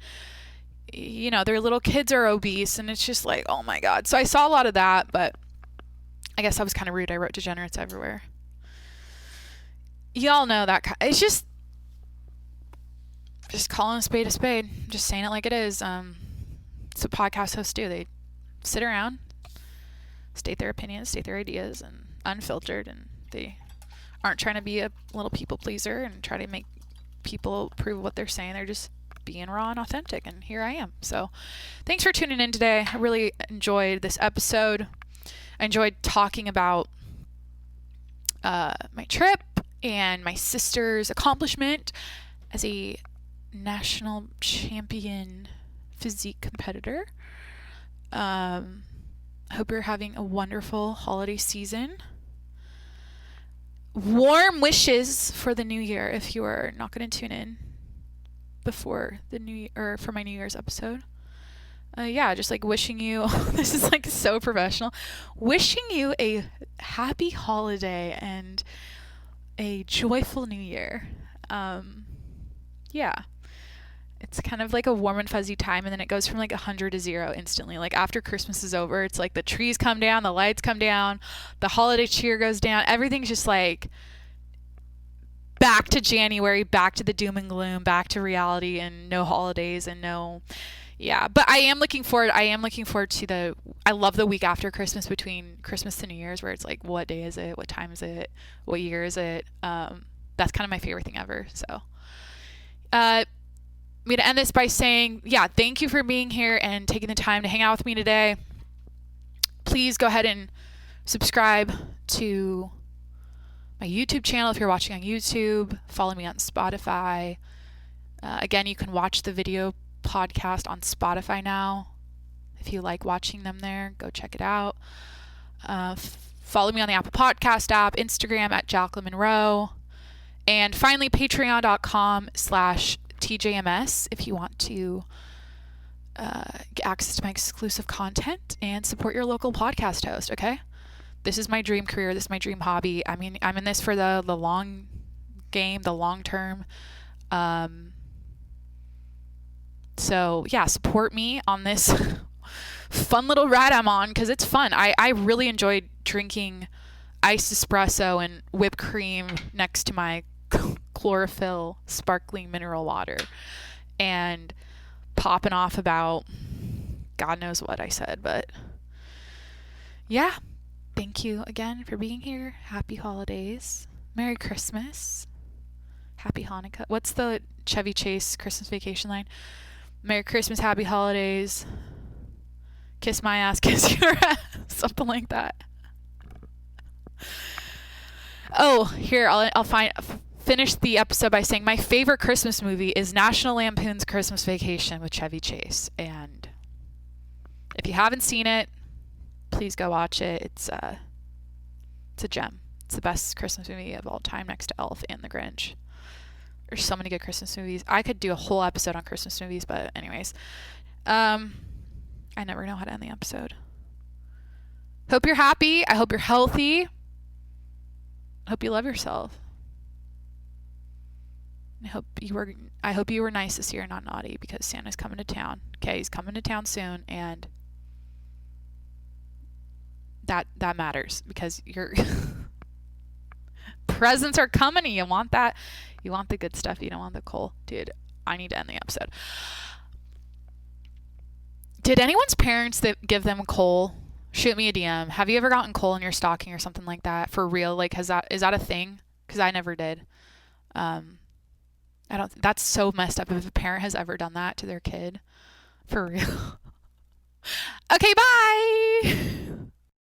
their little kids are obese. And it's just like, oh my God. So I saw a lot of that, but I guess I was kind of rude. I wrote degenerates everywhere. Y'all know that. It's just calling a spade a spade. Just saying it like it is. It's what podcast hosts do. They sit around, state their opinions, state their ideas, and unfiltered. And they aren't trying to be a little people pleaser and try to make people approve of what they're saying. They're just being raw and authentic, and here I am. So thanks for tuning in today. I really enjoyed this episode. I enjoyed talking about my trip and my sister's accomplishment as a national champion physique competitor. I hope you're having a wonderful holiday season. Warm wishes for the new year if you are not going to tune in before the new or for my New Year's episode. Just like wishing you this is like so professional. Wishing you a happy holiday and a joyful new year. It's kind of like a warm and fuzzy time, and then it goes from like 100 to 0 instantly. Like after Christmas is over, it's like the trees come down, the lights come down, the holiday cheer goes down. Everything's just like back to January, back to the doom and gloom, back to reality, and no holidays and no. Yeah, but I am looking forward to I love the week after Christmas, between Christmas and New Year's, where it's like, what day is it? What time is it? What year is it? That's kind of my favorite thing ever. So, I'm going to end this by saying, thank you for being here and taking the time to hang out with me today. Please go ahead and subscribe to my YouTube channel if you're watching on YouTube. Follow me on Spotify. Again, you can watch the video podcast on Spotify now. If you like watching them there, go check it out. Follow me on the Apple Podcast app, Instagram at Jacqueline Monroe. And finally, patreon.com/TJMS if you want to get access to my exclusive content and support your local podcast host, okay? This is my dream career. This is my dream hobby. I mean, I'm in this for the long game, the long term. Um, so yeah, support me on this fun little ride I'm on because it's fun. I really enjoyed drinking iced espresso and whipped cream next to my chlorophyll sparkling mineral water and popping off about God knows what I said, but yeah. Thank you again for being here. Happy holidays. Merry Christmas. Happy Hanukkah. What's the Chevy Chase Christmas Vacation line? Merry Christmas, happy holidays. Kiss my ass, kiss your ass. Something like that. Oh, here, I'll finish the episode by saying my favorite Christmas movie is National Lampoon's Christmas Vacation with Chevy Chase. And if you haven't seen it, please go watch it. It's a gem. It's the best Christmas movie of all time next to Elf and The Grinch. There's so many good Christmas movies. I could do a whole episode on Christmas movies, but anyways. I never know how to end the episode. Hope you're happy. I hope you're healthy. I hope you love yourself. I hope you were nice this year and not naughty because Santa's coming to town. Okay, he's coming to town soon and that matters because your presents are coming and you want that. You want the good stuff. You don't want the coal. Dude, I need to end the episode. Did anyone's parents that give them coal shoot me a DM? Have you ever gotten coal in your stocking or something like that? For real? Like, is that a thing? Because I never did. I don't. That's so messed up if a parent has ever done that to their kid. For real. Okay, bye.